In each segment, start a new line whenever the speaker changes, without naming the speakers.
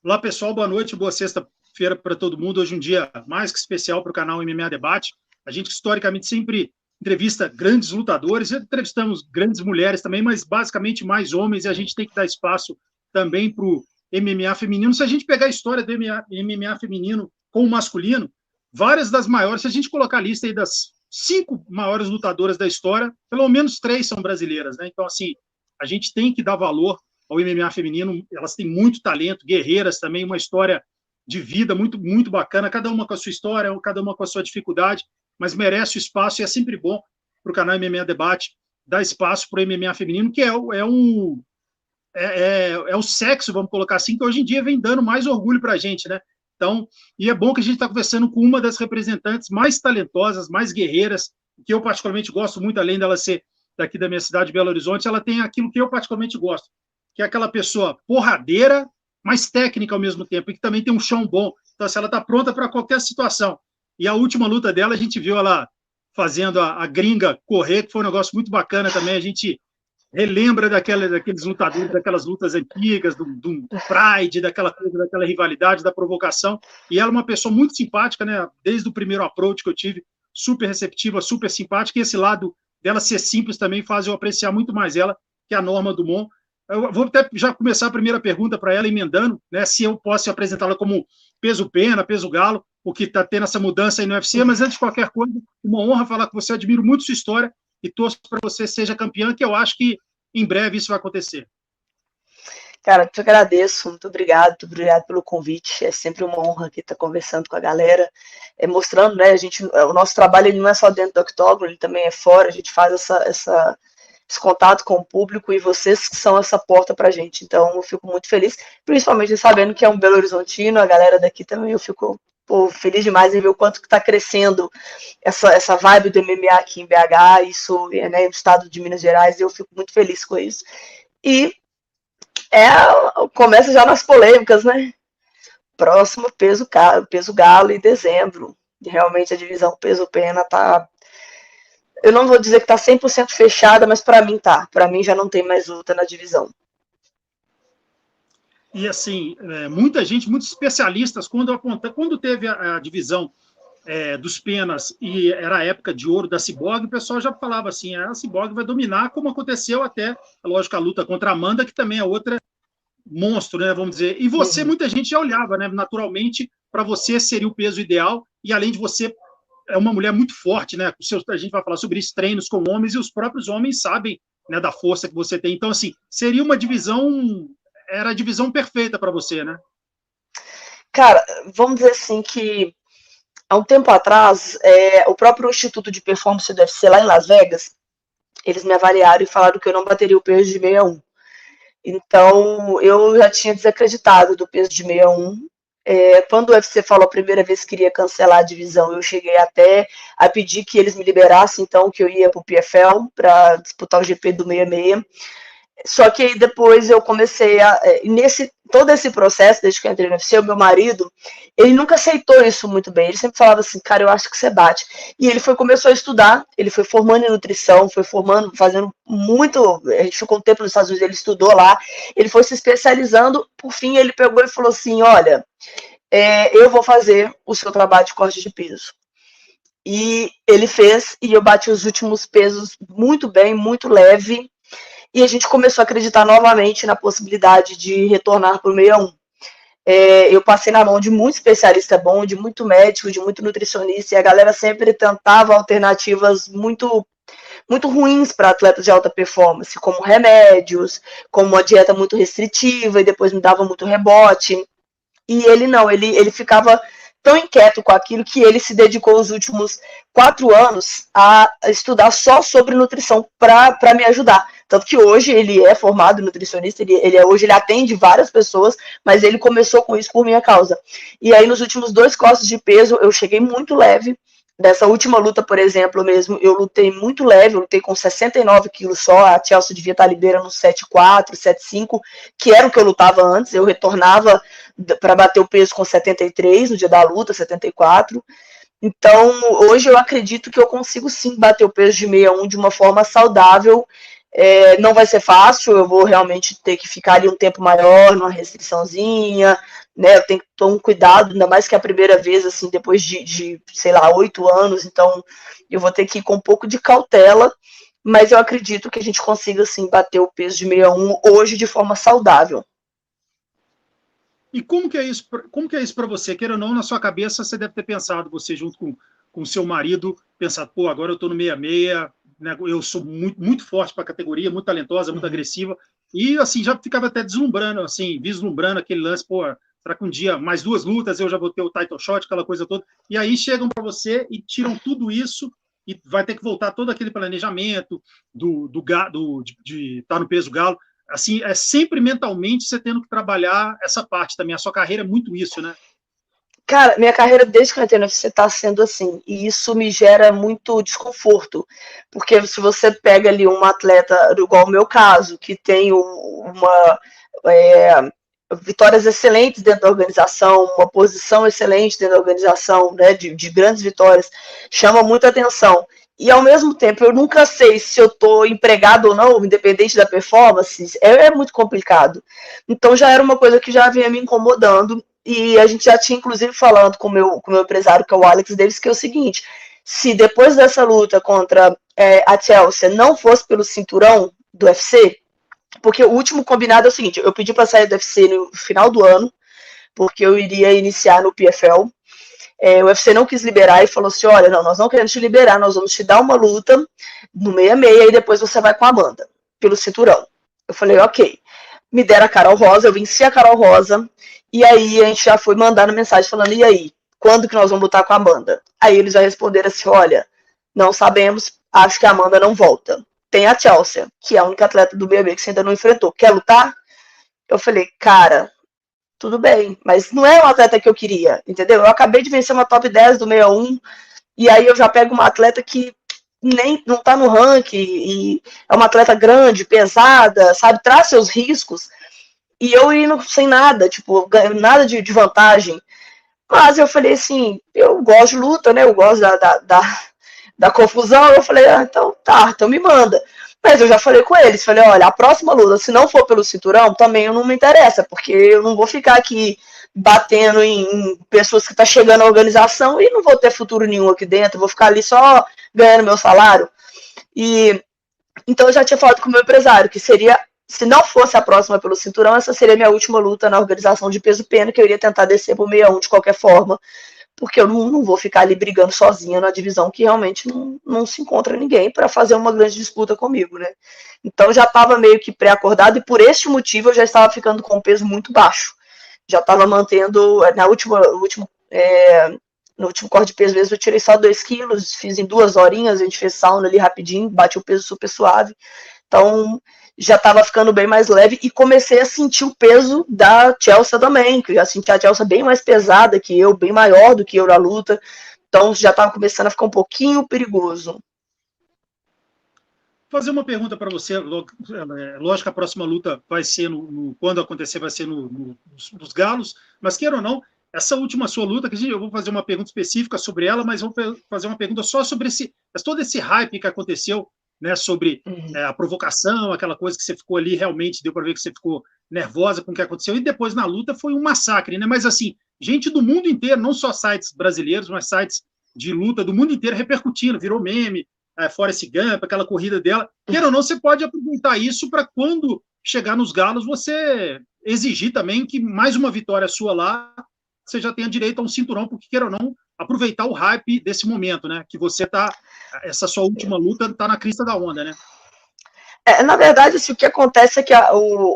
Olá, pessoal, boa noite, boa sexta-feira para todo mundo. Hoje um dia mais que especial para o canal MMA Debate. A gente, historicamente, sempre entrevista grandes lutadores, entrevistamos grandes mulheres também, mas basicamente mais homens, e a gente tem que dar espaço também para o MMA feminino. Se a gente pegar a história do MMA feminino com o masculino, várias das maiores, se a gente colocar a lista aí das 5 maiores lutadoras da história, pelo menos 3 são brasileiras, né? Então, assim, a gente tem que dar valor ao MMA feminino, elas têm muito talento, guerreiras também, uma história de vida muito, muito bacana, cada uma com a sua história, cada uma com a sua dificuldade, mas merece o espaço e é sempre bom para o canal MMA Debate dar espaço para o MMA feminino, que é o sexo, vamos colocar assim, que hoje em dia vem dando mais orgulho para a gente, né? Então, e é bom que a gente está conversando com uma das representantes mais talentosas, mais guerreiras, que eu particularmente gosto muito, além dela ser daqui da minha cidade, Belo Horizonte, ela tem aquilo que eu particularmente gosto, que é aquela pessoa porradeira, mas técnica ao mesmo tempo, e que também tem um chão bom. Então, assim, ela está pronta para qualquer situação. E a última luta dela, a gente viu ela fazendo a gringa correr, que foi um negócio muito bacana também. A gente relembra daqueles lutadores, daquelas lutas antigas, do Pride, daquela coisa, daquela rivalidade, da provocação. E ela é uma pessoa muito simpática, né? Desde o primeiro approach que eu tive, super receptiva, super simpática. E esse lado dela ser simples também faz eu apreciar muito mais ela que a Norma Dumont. Eu vou até já começar a primeira pergunta para ela, emendando, né, se eu posso apresentá-la como peso pena, peso galo, porque está tendo essa mudança aí no UFC, mas antes de qualquer coisa, uma honra falar com você, eu admiro muito sua história e torço para você seja campeã, que eu acho que em breve isso vai acontecer.
Cara, te agradeço, muito obrigado pelo convite. É sempre uma honra aqui estar conversando com a galera, mostrando, né, o nosso trabalho ele não é só dentro do octógono, ele também é fora, a gente faz esse contato com o público e vocês que são essa porta pra gente. Então, eu fico muito feliz, principalmente sabendo que é um Belo Horizontino, a galera daqui também, eu fico feliz demais em ver o quanto que está crescendo essa vibe do MMA aqui em BH, isso, né, no estado de Minas Gerais, e eu fico muito feliz com isso. E começa já nas polêmicas, né? Próximo peso galo em dezembro. Realmente a divisão peso-pena tá. Eu não vou dizer que tá 100% fechada, mas para mim tá. Para mim já não tem mais luta na divisão.
E assim, muita gente, muitos especialistas, quando teve a divisão dos penas e era a época de ouro da Cyborg, o pessoal já falava assim, a Cyborg vai dominar, como aconteceu até, lógico, a luta contra a Amanda, que também é outra monstro, né, vamos dizer. E você, muita gente já olhava, né, naturalmente, para você seria o peso ideal, e além de você, é uma mulher muito forte, né, a gente vai falar sobre isso, treinos com homens, e os próprios homens sabem, né, da força que você tem. Então, assim, seria uma divisão, era a divisão perfeita para você, né?
Cara, vamos dizer assim que há um tempo atrás, o próprio Instituto de Performance do UFC lá em Las Vegas, eles me avaliaram e falaram que eu não bateria o peso de 61. Então, eu já tinha desacreditado do peso de 61. Quando o UFC falou a primeira vez que queria cancelar a divisão, eu cheguei até a pedir que eles me liberassem, então, que eu ia para o PFL para disputar o GP do 66. Só que aí depois eu comecei todo esse processo, desde que eu entrei no UFC, o meu marido, ele nunca aceitou isso muito bem. Ele sempre falava assim, cara, eu acho que você bate. E ele começou a estudar, ele foi formando em nutrição, foi formando, fazendo muito, a gente ficou um tempo nos Estados Unidos, ele estudou lá, ele foi se especializando, por fim ele pegou e falou assim, olha, eu vou fazer o seu trabalho de corte de peso. E ele fez, e eu bati os últimos pesos muito bem, muito leve, e a gente começou a acreditar novamente na possibilidade de retornar para o 61. Eu passei na mão de muito especialista bom, de muito médico, de muito nutricionista, e a galera sempre tentava alternativas muito, muito ruins para atletas de alta performance, como remédios, como uma dieta muito restritiva, e depois me dava muito rebote. E ele não, ele ficava tão inquieto com aquilo que ele se dedicou os últimos 4 anos a estudar só sobre nutrição para me ajudar. Tanto que hoje ele é formado nutricionista, hoje ele atende várias pessoas, mas ele começou com isso por minha causa. E aí nos últimos 2 cortes de peso eu cheguei muito leve. Dessa última luta, por exemplo, mesmo, eu lutei muito leve, eu lutei com 69 quilos só, a Chelsea devia estar liberando no 7,4, 7,5, que era o que eu lutava antes, eu retornava para bater o peso com 73 no dia da luta, 74. Então, hoje eu acredito que eu consigo sim bater o peso de 61 de uma forma saudável. Não vai ser fácil, eu vou realmente ter que ficar ali um tempo maior, numa restriçãozinha, né? Eu tenho que tomar um cuidado, ainda mais que é a primeira vez, assim, depois sei lá, 8 anos, então eu vou ter que ir com um pouco de cautela, mas eu acredito que a gente consiga, assim, bater o peso de 61 hoje de forma saudável.
E como que é isso? Como que é isso para você? Queira ou não, na sua cabeça você deve ter pensado, você junto com seu marido, pensado, pô, agora eu estou no 66, né, eu sou muito, muito forte para a categoria, muito talentosa, muito agressiva, e assim, já ficava até deslumbrando, assim, vislumbrando aquele lance, pô, será que um dia, mais 2 lutas, eu já vou ter o title shot, aquela coisa toda, e aí chegam para você e tiram tudo isso, e vai ter que voltar todo aquele planejamento de estar no peso galo, assim, é sempre mentalmente você tendo que trabalhar essa parte também. A sua carreira é muito isso, né?
Cara, minha carreira desde que eu entrei no UFC está sendo assim, e isso me gera muito desconforto, porque se você pega ali um atleta, igual o meu caso, que tem vitórias excelentes dentro da organização, uma posição excelente dentro da organização, né, de grandes vitórias, chama muita atenção. E ao mesmo tempo, eu nunca sei se eu estou empregado ou não, independente da performance, é muito complicado. Então já era uma coisa que já vinha me incomodando, e a gente já tinha, inclusive, falando com o meu empresário, que é o Alex Davis, que é o seguinte: se depois dessa luta contra a Chelsea não fosse pelo cinturão do UFC, porque o último combinado é o seguinte, eu pedi para sair do UFC no final do ano, porque eu iria iniciar no PFL. O UFC não quis liberar e falou assim, olha, não, nós não queremos te liberar, nós vamos te dar uma luta no 66 e depois você vai com a Amanda, pelo cinturão. Eu falei, ok. Me deram a Carol Rosa, eu venci a Carol Rosa, e aí a gente já foi mandando mensagem falando, e aí, quando que nós vamos lutar com a Amanda? Aí eles já responderam assim, olha, não sabemos, acho que a Amanda não volta. Tem a Chelsea, que é a única atleta do BB que você ainda não enfrentou. Quer lutar? Eu falei, cara, tudo bem, mas não é um atleta que eu queria, entendeu? Eu acabei de vencer uma top 10 do 61, e aí eu já pego uma atleta que nem não tá no ranking, e é uma atleta grande, pesada, sabe? Traz seus riscos, e eu indo sem nada, tipo, nada de vantagem. Mas eu falei assim, eu gosto de luta, né? Eu gosto da confusão. Eu falei, então tá, então me manda. Mas eu já falei com eles, falei, olha, a próxima luta, se não for pelo cinturão, também não me interessa, porque eu não vou ficar aqui batendo em pessoas que estão chegando à organização e não vou ter futuro nenhum aqui dentro, vou ficar ali só ganhando meu salário. E então eu já tinha falado com o meu empresário, que seria, se não fosse a próxima pelo cinturão, essa seria a minha última luta na organização de peso-pena, que eu iria tentar descer pro 61 de qualquer forma, porque eu não vou ficar ali brigando sozinha na divisão que realmente não se encontra ninguém para fazer uma grande disputa comigo, né? Então já estava meio que pré-acordado e por este motivo eu já estava ficando com um peso muito baixo. Já estava mantendo, no último corte de peso mesmo eu tirei só 2 quilos, fiz em 2 horinhas, a gente fez sauna ali rapidinho, bati o peso super suave. Então já estava ficando bem mais leve e comecei a sentir o peso da Chelsea também, que eu já senti a Chelsea bem mais pesada que eu, bem maior do que eu na luta, então já estava começando a ficar um pouquinho perigoso.
Vou fazer uma pergunta para você, lógico que a próxima luta vai ser, quando acontecer, vai ser nos Galos, mas queira ou não, essa última sua luta, eu vou fazer uma pergunta específica sobre ela, mas vou fazer uma pergunta só sobre todo esse hype que aconteceu, né, sobre a provocação, aquela coisa que você ficou ali, realmente deu para ver que você ficou nervosa com o que aconteceu, e depois na luta foi um massacre, né? Mas assim, gente do mundo inteiro, não só sites brasileiros, mas sites de luta do mundo inteiro repercutindo, virou meme, Forrest Gump, aquela corrida dela. Queira ou não, você pode aproveitar isso para quando chegar nos Galos, você exigir também que mais uma vitória sua lá, você já tenha direito a um cinturão, porque queira ou não, aproveitar o hype desse momento, né? Que você tá, essa sua última luta tá na crista da onda, né?
Na verdade, assim, o que acontece é que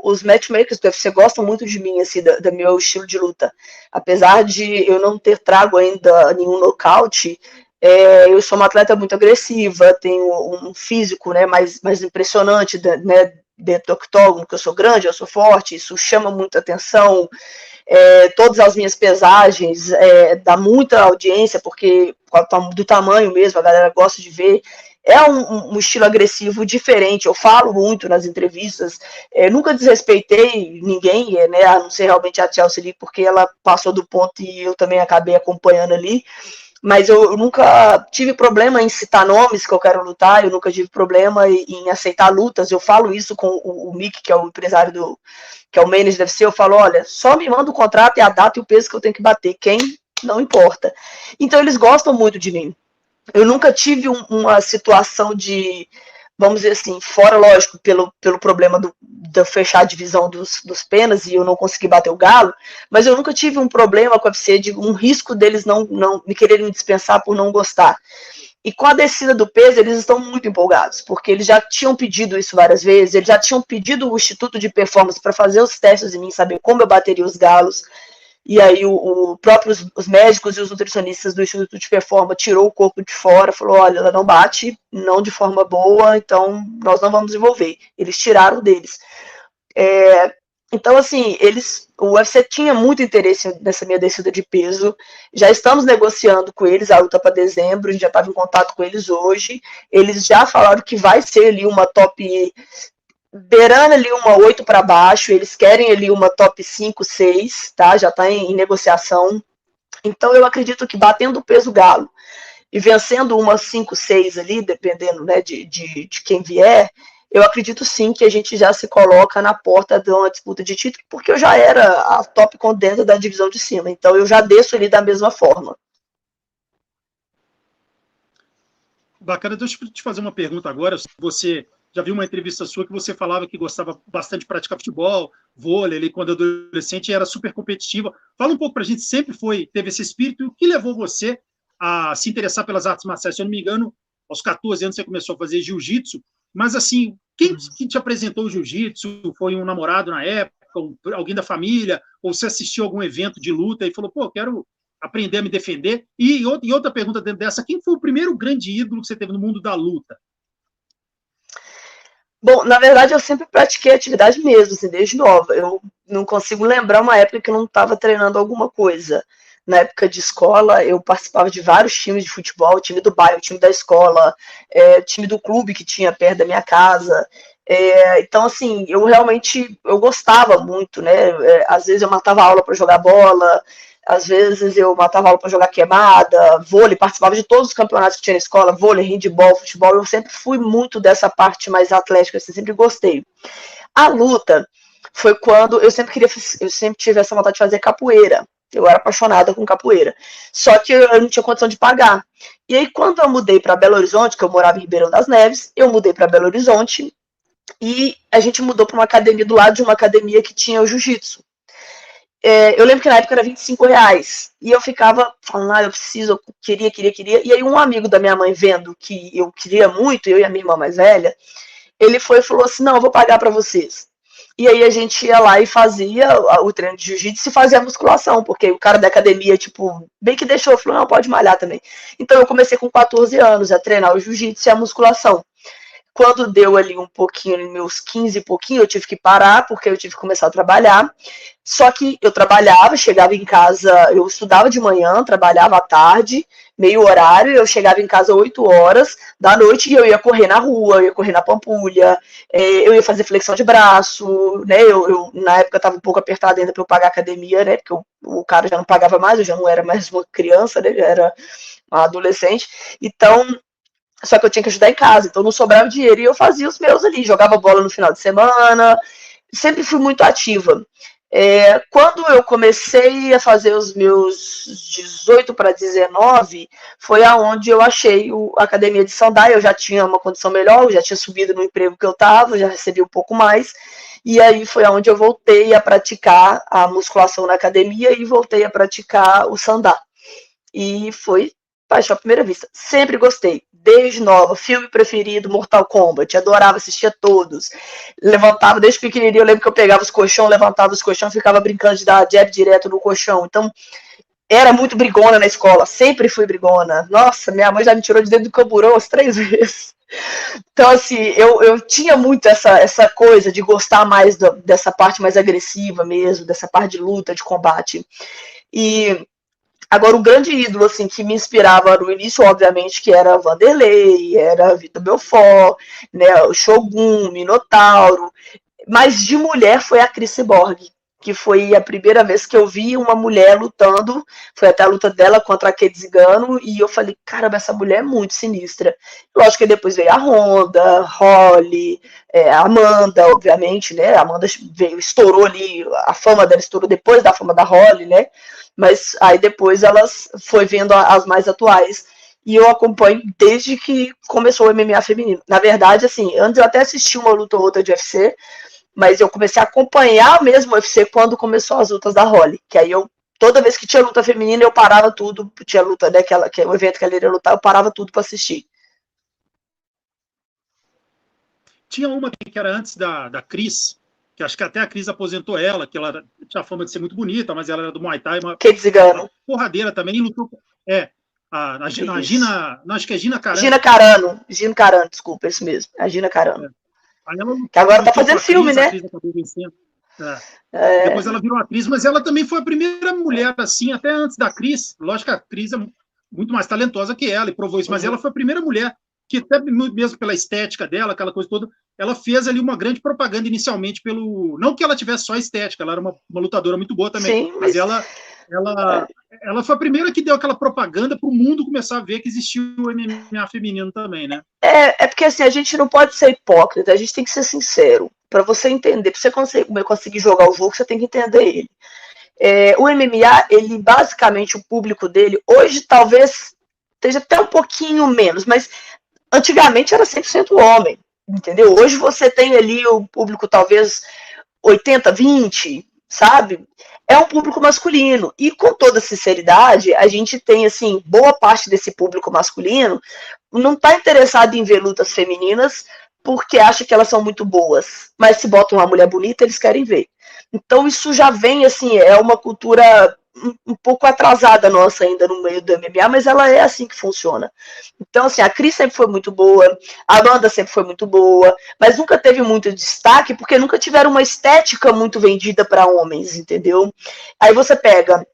os matchmakers do UFC gostam muito de mim, assim, do meu estilo de luta. Apesar de eu não ter trago ainda nenhum nocaute, eu sou uma atleta muito agressiva, tenho um físico, né, mais impressionante, né, dentro do octógono, que eu sou grande, eu sou forte, isso chama muita atenção. Todas as minhas pesagens dá muita audiência, porque do tamanho mesmo, a galera gosta de ver. É um estilo agressivo diferente, eu falo muito nas entrevistas, nunca desrespeitei ninguém, né, a não ser realmente a Chelsea ali, porque ela passou do ponto e eu também acabei acompanhando ali, mas eu nunca tive problema em citar nomes que eu quero lutar, eu nunca tive problema em aceitar lutas. Eu falo isso com o Mick, que é o empresário que é o manager deve ser, eu falo, olha, só me manda o contrato e a data e o peso que eu tenho que bater, quem não importa. Então eles gostam muito de mim. Eu nunca tive uma situação de, vamos dizer assim, fora, lógico, pelo problema de fechar a divisão dos penas e eu não conseguir bater o galo, mas eu nunca tive um problema com a UFC, de um risco deles não me quererem me dispensar por não gostar. E com a descida do peso, eles estão muito empolgados, porque eles já tinham pedido isso várias vezes, eles já tinham pedido o Instituto de Performance para fazer os testes em mim, saber como eu bateria os galos. E aí o próprios os médicos e os nutricionistas do Instituto de Performance tirou o corpo de fora, falou, olha, ela não bate, não de forma boa, então nós não vamos envolver. Eles tiraram deles. Então, assim, o UFC tinha muito interesse nessa minha descida de peso. Já estamos negociando com eles a luta para dezembro, a gente já estava em contato com eles hoje. Eles já falaram que vai ser ali uma top, beirando ali uma 8 para baixo. Eles querem ali uma top 5, 6, tá? Já está em negociação. Então, eu acredito que batendo o peso galo e vencendo uma 5, 6 ali, dependendo, né, de quem vier, eu acredito sim que a gente já se coloca na porta de uma disputa de título, porque eu já era a top contender da divisão de cima, então eu já desço ali da mesma forma.
Bacana, deixa eu te fazer uma pergunta agora. Você já viu uma entrevista sua que você falava que gostava bastante de praticar futebol, vôlei, ali, quando adolescente era super competitiva. Fala um pouco pra gente, sempre teve esse espírito, e o que levou você a se interessar pelas artes marciais? Se eu não me engano, aos 14 anos você começou a fazer jiu-jitsu, mas assim, quem que te apresentou o jiu-jitsu? Foi um namorado na época, alguém da família, ou você assistiu a algum evento de luta e falou, pô, quero aprender a me defender? E outra pergunta dentro dessa, quem foi o primeiro grande ídolo que você teve no mundo da luta?
Bom, na verdade eu sempre pratiquei atividade mesmo, assim, desde nova. Eu não consigo lembrar uma época que eu não estava treinando alguma coisa. Na época de escola, eu participava de vários times de futebol, time do bairro, time da escola, time do clube que tinha perto da minha casa. Então, assim, eu gostava muito, né? Às vezes eu matava aula para jogar bola, às vezes eu matava aula para jogar queimada, vôlei, participava de todos os campeonatos que tinha na escola, vôlei, handebol, futebol. Eu sempre fui muito dessa parte mais atlética, assim, sempre gostei. A luta foi quando eu sempre tive essa vontade de fazer capoeira. Eu era apaixonada com capoeira. Só que eu não tinha condição de pagar. E aí, quando eu mudei para Belo Horizonte, que eu morava em Ribeirão das Neves, eu mudei para Belo Horizonte e a gente mudou para uma academia do lado de uma academia que tinha o jiu-jitsu. Eu lembro que na época era R$25. E eu ficava falando, eu preciso, eu queria. E aí um amigo da minha mãe, vendo que eu queria muito, eu e a minha irmã mais velha, ele foi e falou assim, não, eu vou pagar para vocês. E aí a gente ia lá e fazia o treino de jiu-jitsu e fazia a musculação, porque o cara da academia, tipo, bem que deixou, falou, não, pode malhar também. Então eu comecei com 14 anos a treinar o jiu-jitsu e a musculação. Quando deu ali um pouquinho, meus 15 e pouquinho, eu tive que parar, porque eu tive que começar a trabalhar. Só que eu trabalhava, chegava em casa, eu estudava de manhã, trabalhava à tarde, meio horário, eu chegava em casa 8 horas da noite e eu ia correr na rua, eu ia correr na Pampulha, eu ia fazer flexão de braço, né? Eu na época estava um pouco apertada ainda para eu pagar a academia, né? Porque o cara já não pagava mais, eu já não era mais uma criança, né? Já era uma adolescente. Então, só que eu tinha que ajudar em casa, então não sobrava dinheiro e eu fazia os meus ali, jogava bola no final de semana, sempre fui muito ativa. Quando eu comecei a fazer os meus 18 para 19, foi aonde eu achei a academia de Sandai. Eu já tinha uma condição melhor, eu já tinha subido no emprego que eu estava, já recebi um pouco mais, e aí foi aonde eu voltei a praticar a musculação na academia e voltei a praticar o Sandá. E foi paixão à primeira vista. Sempre gostei, desde nova. Filme preferido, Mortal Kombat. Adorava, assistia todos. Levantava, desde pequenininho, eu lembro que eu pegava os colchão, levantava os colchão, ficava brincando de dar jab direto no colchão. Então, era muito brigona na escola. Sempre fui brigona. Nossa, minha mãe já me tirou de dentro do camburão umas 3 vezes. Então, assim, eu tinha muito essa coisa de gostar mais dessa parte mais agressiva mesmo, dessa parte de luta, de combate. E agora, o grande ídolo, assim, que me inspirava no início, obviamente, que era Vanderlei, era Vitor Belfort, né, o Shogun, Minotauro, mas de mulher foi a Cris Cyborg, que foi a primeira vez que eu vi uma mulher lutando, foi até a luta dela contra a Kate Zingano, e eu falei, caramba, essa mulher é muito sinistra. Lógico que depois veio a Ronda, Holly, a Amanda, obviamente, né, a Amanda veio, estourou ali, a fama dela estourou depois da fama da Holly, né, mas aí depois elas foi vendo as mais atuais. E eu acompanho desde que começou o MMA feminino. Na verdade, assim, antes eu até assisti uma luta ou outra de UFC, mas eu comecei a acompanhar mesmo o UFC quando começou as lutas da Holly. Que aí eu, toda vez que tinha luta feminina, eu parava tudo. Tinha luta daquela, que é o evento que ela iria lutar, eu parava tudo para assistir.
Tinha uma que era antes da Cris, que acho que até a Cris aposentou ela, que ela tinha a fama de ser muito bonita, mas ela era do Muay Thai, uma porradeira também, e lutou. A Gina, não, acho que é Gina
Carano. Gina Carano, desculpa, isso mesmo. A Gina Carano. Que agora tá fazendo filme, né?
Depois ela virou atriz, mas ela também foi a primeira mulher, assim, até antes da Cris. Lógico que a Cris é muito mais talentosa que ela e provou isso, mas ela foi a primeira mulher que, até mesmo pela estética dela, aquela coisa toda, ela fez ali uma grande propaganda inicialmente pelo... Não que ela tivesse só estética, ela era uma lutadora muito boa também,
sim,
mas ela foi a primeira que deu aquela propaganda para o mundo começar a ver que existia o MMA feminino também, né?
É porque assim, a gente não pode ser hipócrita, a gente tem que ser sincero. Para você entender, para você conseguir jogar o jogo, você tem que entender ele. O MMA, ele basicamente, o público dele, hoje talvez esteja até um pouquinho menos, mas antigamente era 100% homem, entendeu? Hoje você tem ali o público talvez 80-20, sabe? É um público masculino. E com toda sinceridade, a gente tem, assim, boa parte desse público masculino não está interessado em ver lutas femininas porque acha que elas são muito boas. Mas se botam uma mulher bonita, eles querem ver. Então isso já vem, assim, é uma cultura um pouco atrasada nossa ainda no meio do MMA, mas ela é assim que funciona. Então, assim, a Cris sempre foi muito boa, a Amanda sempre foi muito boa, mas nunca teve muito destaque porque nunca tiveram uma estética muito vendida para homens, entendeu? Aí você pega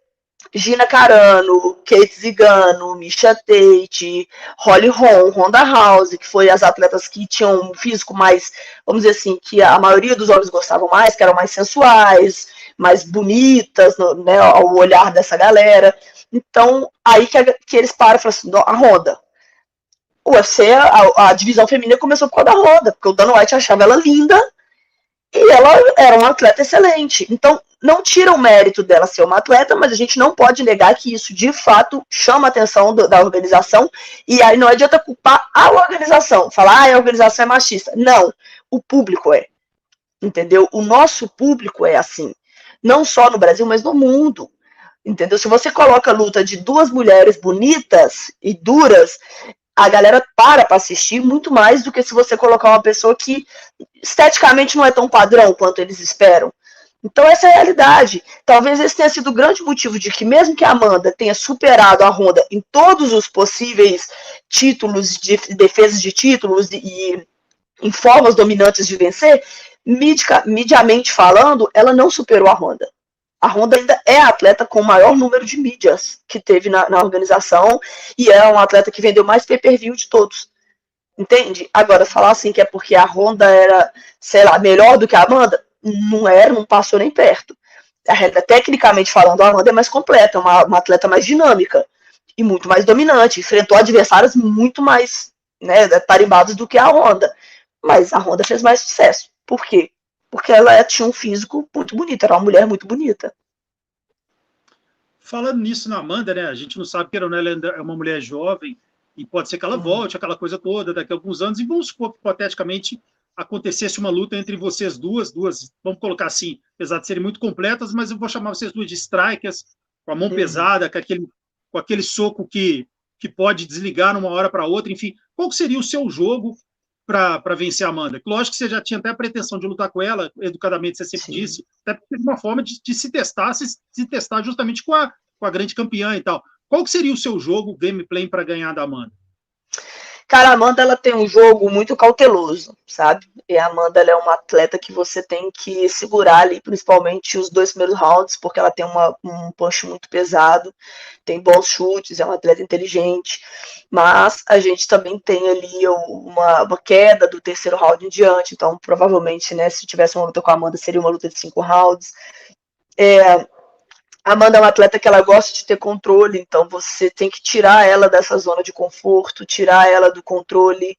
Gina Carano, Kate Zingano, Misha Tate, Holly Holm, Ronda House, que foi as atletas que tinham um físico mais, vamos dizer assim, que a maioria dos homens gostavam mais, que eram mais sensuais, mais bonitas, né, ao olhar dessa galera. Então, aí que eles param e falam assim, a Ronda. O UFC, a divisão feminina começou por causa da Ronda, porque o Dana White achava ela linda e ela era uma atleta excelente. Então, não tira o mérito dela ser uma atleta, mas a gente não pode negar que isso, de fato, chama a atenção da organização, e aí não adianta culpar a organização, falar, a organização é machista. Não, o público é, entendeu? O nosso público é assim, não só no Brasil, mas no mundo, entendeu? Se você coloca a luta de duas mulheres bonitas e duras, a galera para assistir muito mais do que se você colocar uma pessoa que esteticamente não é tão padrão quanto eles esperam. Então essa é a realidade. Talvez esse tenha sido o grande motivo de que mesmo que a Amanda tenha superado a Ronda em todos os possíveis títulos, de defesas de títulos e em formas dominantes de vencer, mediamente falando, ela não superou a Ronda. A Ronda ainda é a atleta com o maior número de mídias que teve na organização e é uma atleta que vendeu mais pay-per-view de todos. Entende? Agora, falar assim que é porque a Ronda era, sei lá, melhor do que a Amanda, não era, não passou nem perto. Tecnicamente falando, a Amanda é mais completa, uma atleta mais dinâmica e muito mais dominante. Enfrentou adversários muito mais, né, tarimbados do que a Ronda. Mas a Ronda fez mais sucesso. Por quê? Porque ela tinha um físico muito bonito, era uma mulher muito bonita.
Falando nisso na Amanda, né? A gente não sabe que ela é uma mulher jovem e pode ser que ela volte, aquela coisa toda, daqui a alguns anos, e vamos supor que, hipoteticamente, acontecesse uma luta entre vocês duas, vamos colocar assim, apesar de serem muito completas, mas eu vou chamar vocês duas de strikers, com a mão pesada, com aquele soco que pode desligar numa hora para outra, enfim. Qual seria o seu jogo para vencer a Amanda? Lógico que você já tinha até a pretensão de lutar com ela, educadamente, você sempre disse, até porque uma forma de se testar justamente com a grande campeã e tal. Qual que seria o seu jogo, gameplay, para ganhar da Amanda?
Cara, a Amanda, ela tem um jogo muito cauteloso, sabe? E a Amanda, ela é uma atleta que você tem que segurar ali, principalmente os 2 primeiros rounds, porque ela tem um punch muito pesado, tem bons chutes, é uma atleta inteligente, mas a gente também tem ali uma queda do terceiro round em diante, então provavelmente, né, se tivesse uma luta com a Amanda, seria uma luta de 5 rounds. A Amanda é uma atleta que ela gosta de ter controle, então você tem que tirar ela dessa zona de conforto, tirar ela do controle,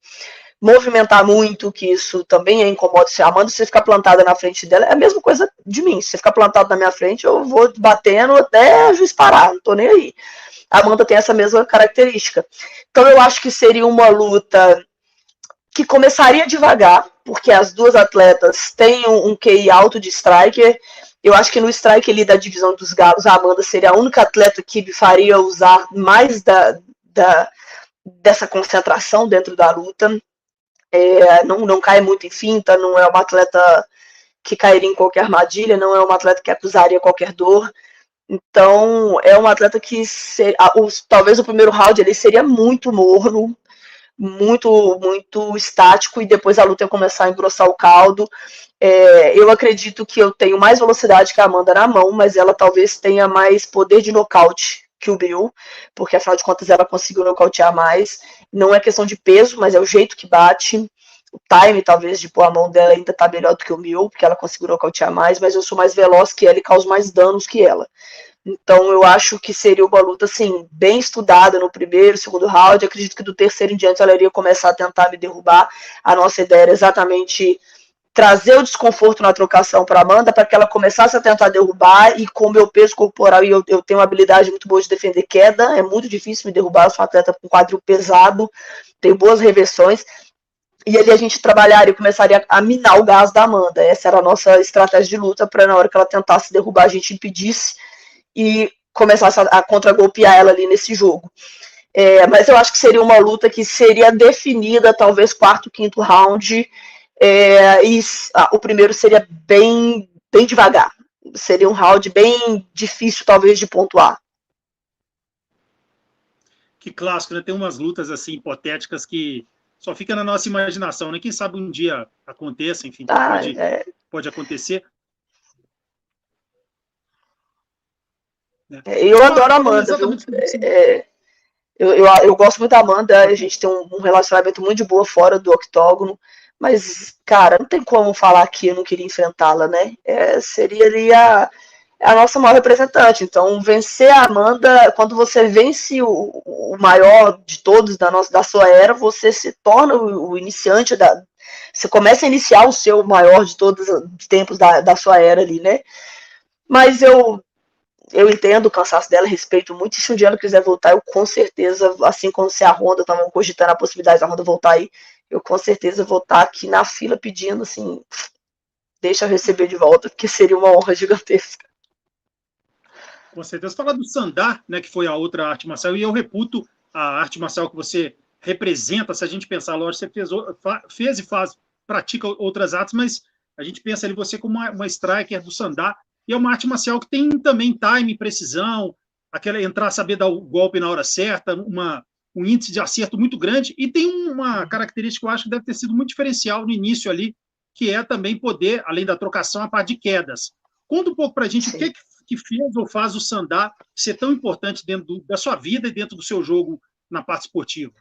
movimentar muito, que isso também é incomodo. Se a Amanda, se você ficar plantada na frente dela, é a mesma coisa de mim. Se você ficar plantado na minha frente, eu vou batendo até a juiz parar, não tô nem aí. A Amanda tem essa mesma característica. Então eu acho que seria uma luta que começaria devagar, porque as duas atletas têm um QI alto de striker. Eu acho que no strike ali da divisão dos galos, a Amanda seria a única atleta que me faria usar mais dessa concentração dentro da luta. Não cai muito em finta, não é uma atleta que cairia em qualquer armadilha, não é uma atleta que acusaria qualquer dor. Então, é uma atleta que talvez o primeiro round ali seria muito morno, muito estático, e depois a luta ia começar a engrossar o caldo. Eu acredito que eu tenho mais velocidade que a Amanda na mão, mas ela talvez tenha mais poder de nocaute que o Bill, porque afinal de contas ela conseguiu nocautear mais. Não é questão de peso, mas é o jeito que bate. O time, talvez, de pôr a mão dela ainda tá melhor do que o Bill, porque ela conseguiu nocautear mais, mas eu sou mais veloz que ela e causo mais danos que ela. Então eu acho que seria uma luta assim, bem estudada no primeiro, segundo round. Acredito que do terceiro em diante ela iria começar a tentar me derrubar. A nossa ideia era exatamente trazer o desconforto na trocação para Amanda, para que ela começasse a tentar derrubar, e com o meu peso corporal, e eu tenho uma habilidade muito boa de defender queda, é muito difícil me derrubar, eu sou um atleta com quadril pesado, tenho boas reversões, e ali a gente trabalharia e começaria a minar o gás da Amanda. Essa era a nossa estratégia de luta, para na hora que ela tentasse derrubar, a gente impedisse e começasse a contragolpear ela ali nesse jogo. Mas eu acho que seria uma luta que seria definida, talvez quarto, quinto round, e o primeiro seria bem devagar. Seria um round bem difícil, talvez, de pontuar.
Que clássico, né? Tem umas lutas assim hipotéticas que só fica na nossa imaginação, né? Quem sabe um dia aconteça, enfim, pode acontecer.
Eu adoro a Amanda, viu? Eu gosto muito da Amanda, a gente tem um relacionamento muito de boa fora do octógono, mas, cara, não tem como falar que eu não queria enfrentá-la, né? Seria ali a nossa maior representante. Então, vencer a Amanda, quando você vence o maior de todos da sua era, você se torna o iniciante você começa a iniciar o seu maior de todos os tempos da sua era ali, né? Mas eu entendo o cansaço dela, respeito muito, e se um dia ela quiser voltar, eu com certeza, assim como se a Honda estava cogitando a possibilidade da Honda voltar aí, eu com certeza vou estar aqui na fila pedindo, assim, deixa eu receber de volta, porque seria uma honra gigantesca.
Com certeza. Falar do Sandá, né, que foi a outra arte marcial, e eu reputo a arte marcial que você representa, se a gente pensar, lógico, você fez e pratica outras artes, mas a gente pensa ali você como uma striker do Sandá, e é uma arte marcial que tem também time, precisão, saber dar o golpe na hora certa, um índice de acerto muito grande, e tem uma característica que eu acho que deve ter sido muito diferencial no início ali, que é também poder, além da trocação, a parte de quedas. Conta um pouco para a gente o que fez ou faz o Sandá ser tão importante dentro da sua vida e dentro do seu jogo na parte esportiva.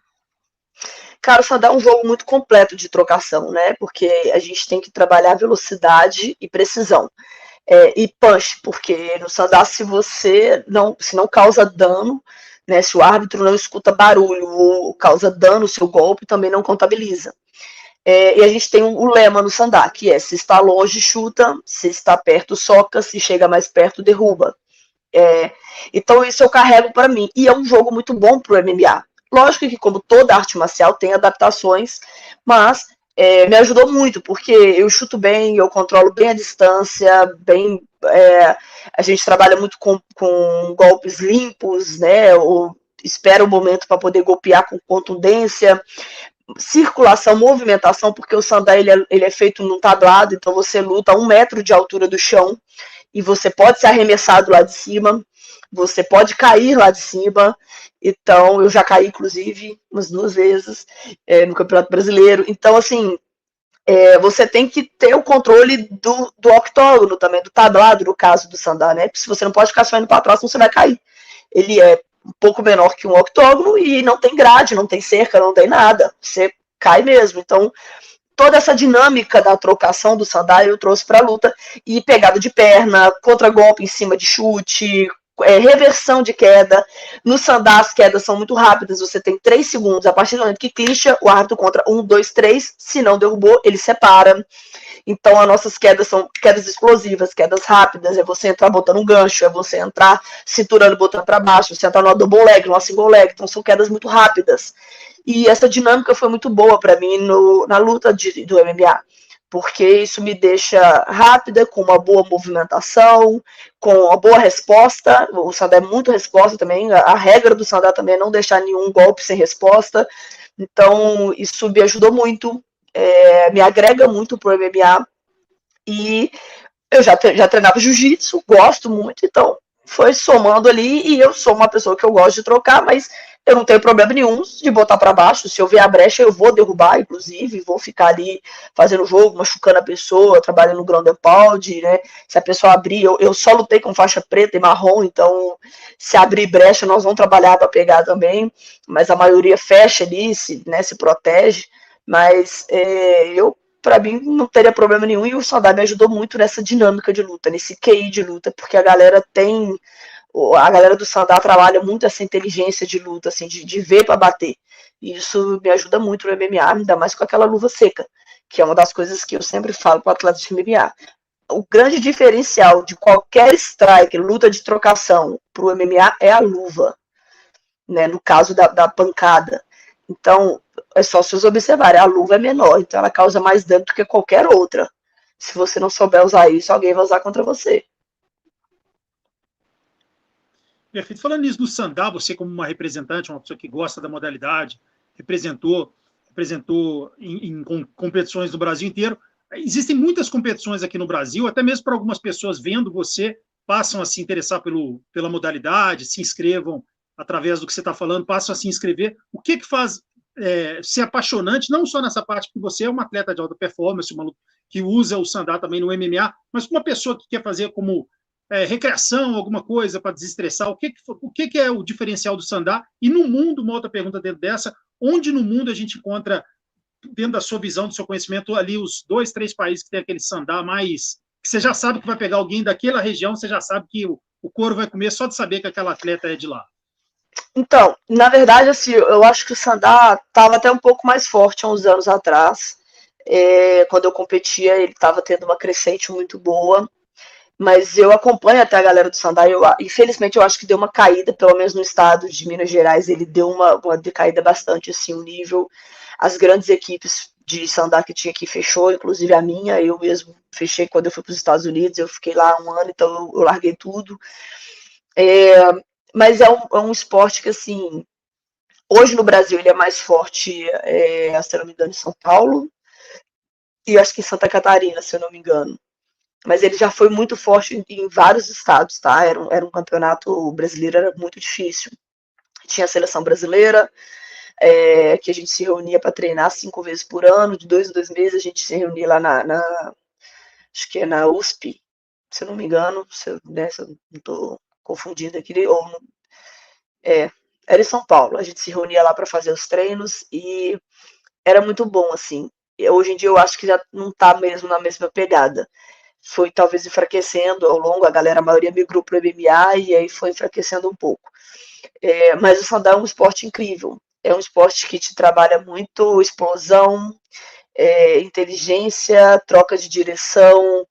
Cara, o Sandá é um jogo muito completo de trocação, né? Porque a gente tem que trabalhar velocidade e precisão. E punch, porque no Sandá, se não causa dano, né, se o árbitro não escuta barulho ou causa dano, o seu golpe também não contabiliza. E a gente tem o lema no Sandá, que é: se está longe, chuta, se está perto, soca, se chega mais perto, derruba. Então isso eu carrego para mim, e é um jogo muito bom para o MMA. Lógico que, como toda arte marcial, tem adaptações, mas me ajudou muito, porque eu chuto bem, eu controlo bem a distância, a gente trabalha muito com golpes limpos, né? Ou espera o momento para poder golpear com contundência, circulação, movimentação, porque o Sandá ele é feito num tablado, então você luta a 1 metro de altura do chão, e você pode ser arremessado lá de cima, você pode cair lá de cima. Então, eu já caí, inclusive, umas 2 vezes no Campeonato Brasileiro. Então, assim, você tem que ter o controle do octógono também, do tablado, no caso do Sandá, né? Porque se você não pode ficar só indo para trás, senão você vai cair. Ele é um pouco menor que um octógono e não tem grade, não tem cerca, não tem nada. Você cai mesmo. Então, toda essa dinâmica da trocação do sandá eu trouxe para a luta, e pegada de perna, contra-golpe em cima de chute, reversão de queda. No sandá as quedas são muito rápidas, você tem 3 segundos, a partir do momento que clincha, o árbitro contra 1, 2, 3, se não derrubou, ele separa. Então as nossas quedas são quedas explosivas, quedas rápidas, é você entrar botando um gancho, é você entrar cinturando, botando para baixo, você entrar no double leg, no single leg, então são quedas muito rápidas. E essa dinâmica foi muito boa para mim na luta do MMA, porque isso me deixa rápida, com uma boa movimentação, com uma boa resposta. O sandá é muito resposta também, a regra do sandá também é não deixar nenhum golpe sem resposta, então isso me ajudou muito, me agrega muito pro MMA, e eu já treinava jiu-jitsu, gosto muito, então foi somando ali, e eu sou uma pessoa que eu gosto de trocar, mas eu não tenho problema nenhum de botar para baixo. Se eu ver a brecha, eu vou derrubar, inclusive, vou ficar ali fazendo jogo, machucando a pessoa, trabalhando no ground and pound, né? Se a pessoa abrir, eu só lutei com faixa preta e marrom, então se abrir brecha, nós vamos trabalhar para pegar também, mas a maioria fecha ali, se protege, mas para mim não teria problema nenhum, e o sandá me ajudou muito nessa dinâmica de luta, nesse QI de luta, porque a galera do sandá trabalha muito essa inteligência de luta, assim, de ver para bater. E isso me ajuda muito no MMA, ainda mais com aquela luva seca, que é uma das coisas que eu sempre falo para atletas de MMA. O grande diferencial de qualquer strike, luta de trocação, para o MMA é a luva, né, no caso da pancada. Então, é só vocês observarem, a luva é menor, então ela causa mais dano do que qualquer outra. Se você não souber usar isso, alguém vai usar contra você.
Perfeito. Falando nisso do sandá, você como uma representante, uma pessoa que gosta da modalidade, representou em competições no Brasil inteiro. Existem muitas competições aqui no Brasil, até mesmo para algumas pessoas vendo você, passam a se interessar pela modalidade, se inscrevam através do que você está falando, passam a se inscrever. O que faz ser apaixonante, não só nessa parte, porque você é uma atleta de alta performance, que usa o sandá também no MMA, mas uma pessoa que quer fazer como recreação, alguma coisa para desestressar, o que é o diferencial do sandá? E no mundo, uma outra pergunta dentro dessa, onde no mundo a gente encontra, dentro da sua visão, do seu conhecimento, ali os 2, 3 países que tem aquele sandá mais, que você já sabe que vai pegar alguém daquela região, você já sabe que o couro vai comer só de saber que aquela atleta é de lá?
Então, na verdade, assim, eu acho que o sandá estava até um pouco mais forte há uns anos atrás. Quando eu competia, ele estava tendo uma crescente muito boa. Mas eu acompanho até a galera do sandá, infelizmente eu acho que deu uma caída, pelo menos no estado de Minas Gerais, ele deu uma decaída bastante, assim, o nível. As grandes equipes de sandá que tinha aqui fechou, inclusive a minha, eu mesmo fechei quando eu fui para os Estados Unidos, eu fiquei lá 1 ano, então eu larguei tudo. Mas é um esporte que, assim, hoje no Brasil ele é mais forte, se eu não me engano, em São Paulo, e acho que em Santa Catarina, se eu não me engano. Mas ele já foi muito forte em vários estados, tá? Era um campeonato brasileiro, era muito difícil. Tinha a seleção brasileira, que a gente se reunia para treinar 5 vezes por ano, de 2 em 2 meses a gente se reunia lá acho que é na USP, se eu não me engano, se eu não estou confundida aqui, era em São Paulo, a gente se reunia lá para fazer os treinos e era muito bom, assim. Hoje em dia eu acho que já não está mesmo na mesma pegada. Foi talvez enfraquecendo ao longo, a maioria migrou para o MMA e aí foi enfraquecendo um pouco. Mas o sandá é um esporte incrível, é um esporte que te trabalha muito explosão, inteligência, troca de direção,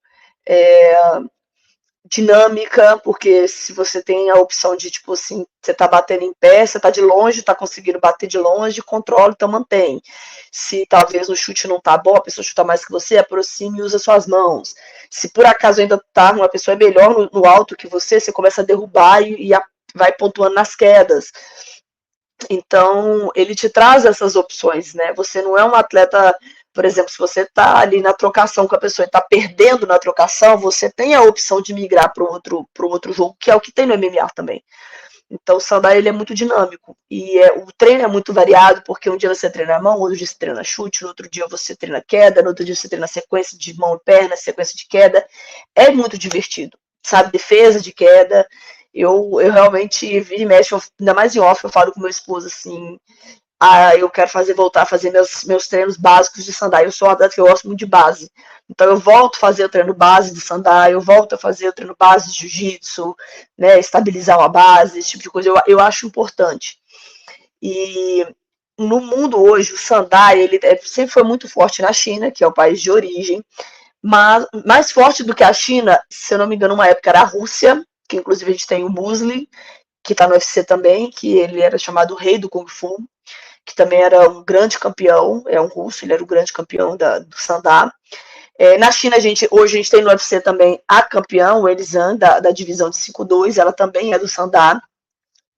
dinâmica, porque se você tem a opção de, tipo assim, você tá batendo em pé, você tá de longe, tá conseguindo bater de longe, controla, então mantém. Se talvez o chute não tá bom, a pessoa chuta mais que você, aproxime e usa suas mãos. Se por acaso ainda tá, uma pessoa é melhor no alto que você começa a derrubar e vai pontuando nas quedas. Então, ele te traz essas opções, né? Você não é um atleta, por exemplo, se você está ali na trocação com a pessoa e está perdendo na trocação, você tem a opção de migrar para o outro jogo, que é o que tem no MMA também. Então, o sandá ele é muito dinâmico. E o treino é muito variado, porque um dia você treina a mão, outro dia você treina chute, no outro dia você treina queda, no outro dia você treina sequência de mão e perna, sequência de queda. É muito divertido, sabe? Defesa de queda. Eu realmente vira e mexe, ainda mais em off, eu falo com meu esposo assim, eu quero voltar a fazer meus treinos básicos de sandá. Eu sou um atleta que eu gosto muito de base. Então eu volto a fazer o treino base de sandá, eu volto a fazer o treino base de jiu-jitsu, né, estabilizar uma base, esse tipo de coisa, eu acho importante. E no mundo hoje, o sandá, ele sempre foi muito forte na China, que é o país de origem, mas mais forte do que a China, se eu não me engano, uma época era a Rússia, que inclusive a gente tem o Muslim, que está no UFC também, que ele era chamado Rei do Kung Fu, que também era um grande campeão, é um russo, ele era o grande campeão do sandá. Na China, hoje a gente tem no UFC também a campeã, o Elizan, da divisão de 5-2, ela também é do sandá.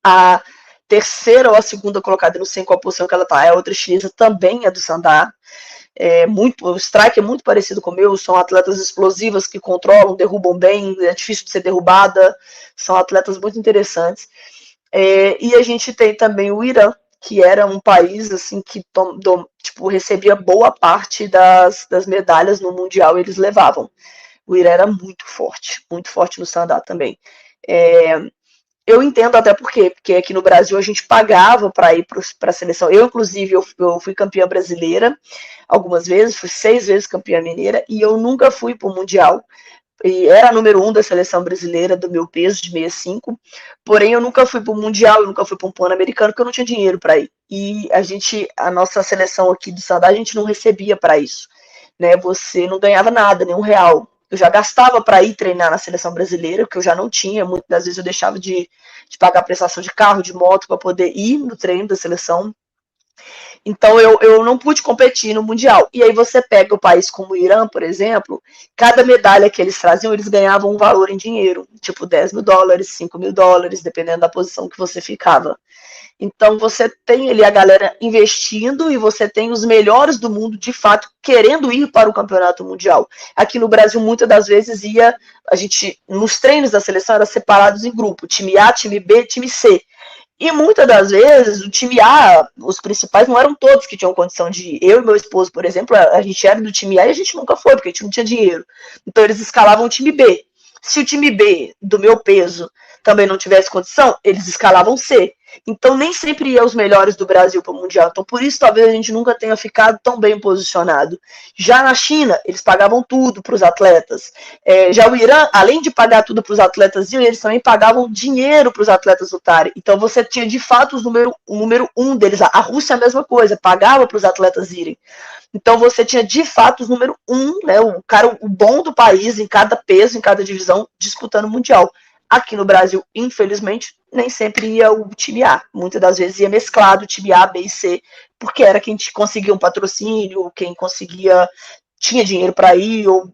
A terceira ou a segunda colocada, não sei em qual posição que ela tá, é outra chinesa, também é do sandá. O strike é muito parecido com o meu, são atletas explosivas que controlam, derrubam bem, é difícil de ser derrubada, são atletas muito interessantes. E a gente tem também o Irã, que era um país assim que recebia boa parte das medalhas no Mundial, eles levavam. O Irã era muito forte no sandá também. Eu entendo até porque aqui no Brasil a gente pagava para ir para a seleção. Eu, inclusive, eu fui campeã brasileira algumas vezes, fui 6 vezes campeã mineira, e eu nunca fui para o Mundial. E era número 1 da seleção brasileira, do meu peso, de 65, porém eu nunca fui para o Mundial, eu nunca fui para um Pan-Americano, porque eu não tinha dinheiro para ir. E a nossa seleção aqui do sandá, a gente não recebia para isso. Né? Você não ganhava nada, nenhum real. Eu já gastava para ir treinar na seleção brasileira, que eu já não tinha, muitas das vezes eu deixava de pagar prestação de carro, de moto, para poder ir no treino da seleção. Então eu não pude competir no Mundial. E aí você pega o país como o Irã, por exemplo, cada medalha que eles traziam, eles ganhavam um valor em dinheiro, tipo $10 mil, $5 mil, dependendo da posição que você ficava. Então você tem ali a galera investindo e você tem os melhores do mundo, de fato, querendo ir para o campeonato mundial. Aqui no Brasil, muitas das vezes a gente, nos treinos da seleção, era separados em grupo, time A, time B, time C. E muitas das vezes, o time A, os principais, não eram todos que tinham condição de ir. Eu e meu esposo, por exemplo, a gente era do time A e a gente nunca foi, porque a gente não tinha dinheiro. Então eles escalavam o time B. Se o time B, do meu peso, também não tivesse condição, eles escalavam C. Então nem sempre ia os melhores do Brasil para o Mundial. Então por isso talvez a gente nunca tenha ficado tão bem posicionado. Já na China, eles pagavam tudo para os atletas. Já o Irã, além de pagar tudo para os atletas, eles também pagavam dinheiro para os atletas lutarem. Então você tinha de fato o número 1 deles. A Rússia é a mesma coisa, pagava para os atletas irem. Então você tinha de fato o número 1, né, o bom do país em cada peso, em cada divisão, disputando o Mundial. Aqui no Brasil, infelizmente, nem sempre ia o time A. Muitas das vezes ia mesclado o time A, B e C, porque era quem conseguia um patrocínio, quem tinha dinheiro para ir, ou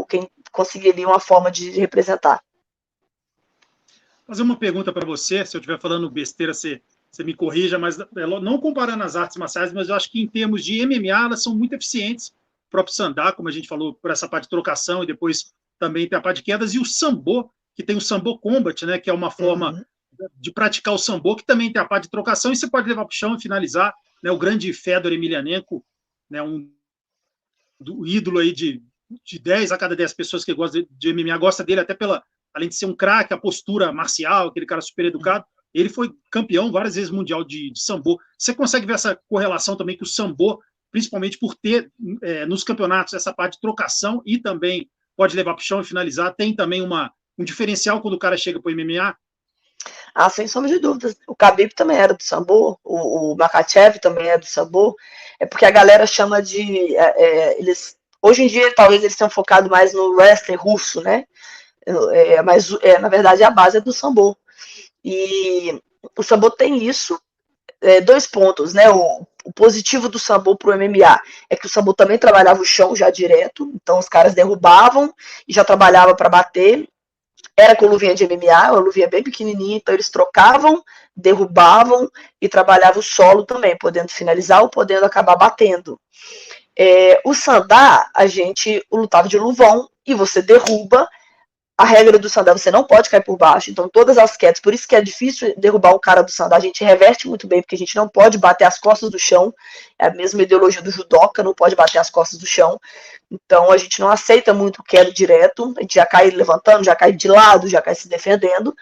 quem conseguia ali uma forma de representar.
Vou fazer uma pergunta para você, se eu estiver falando besteira, você me corrija, mas não comparando as artes marciais, mas eu acho que em termos de MMA, elas são muito eficientes. O próprio sandá, como a gente falou, por essa parte de trocação, e depois também tem a parte de quedas, e o sambo, que tem o Sambo Combat, né, que é uma forma de praticar o sambo, que também tem a parte de trocação, e você pode levar para o chão e finalizar, né, o grande Fedor Emelianenko, né, do ídolo aí de 10 a cada 10 pessoas que gostam de MMA, gosta dele até além de ser um craque, a postura marcial, aquele cara super educado, ele foi campeão várias vezes mundial de sambo. Você consegue ver essa correlação também que o sambo, principalmente por ter nos campeonatos essa parte de trocação e também pode levar para o chão e finalizar, tem também um diferencial quando o cara chega para o MMA?
Sem sombra de dúvidas. O Khabib também era do sambo, o Makhachev também é do sambo. É porque a galera chama de... hoje em dia, talvez eles tenham focado mais no wrestling russo, né? Mas, na verdade, a base é do sambo. E o sambo tem isso, 2 pontos, né? O positivo do sambo para o MMA é que o sambo também trabalhava o chão já direto, então os caras derrubavam e já trabalhava para bater. Era com luvinha de MMA, uma luvinha bem pequenininha, então eles trocavam, derrubavam e trabalhavam o solo também, podendo finalizar ou podendo acabar batendo. O sandá, a gente lutava de luvão e você derruba. A regra do sandá, você não pode cair por baixo, então todas as quedas, por isso que é difícil derrubar o cara do sandá, a gente reverte muito bem, porque a gente não pode bater as costas do chão, é a mesma ideologia do judoca, não pode bater as costas do chão, então a gente não aceita muito queda direto, a gente já cai levantando, já cai de lado, já cai se defendendo,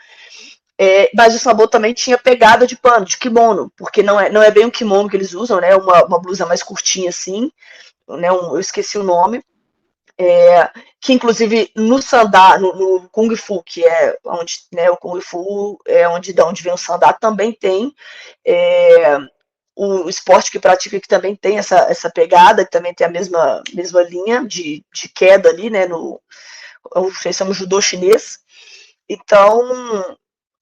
Mas o sambo também tinha pegada de pano, de kimono, porque não é bem um kimono que eles usam, né? Uma blusa mais curtinha assim, né? Eu esqueci o nome. Que inclusive no sandá, no Kung Fu, que é onde, né, o Kung Fu é da onde vem o sandá, também tem o esporte que pratica, que também tem essa pegada, que também tem a mesma linha de queda ali, né, chama judô chinês. Então,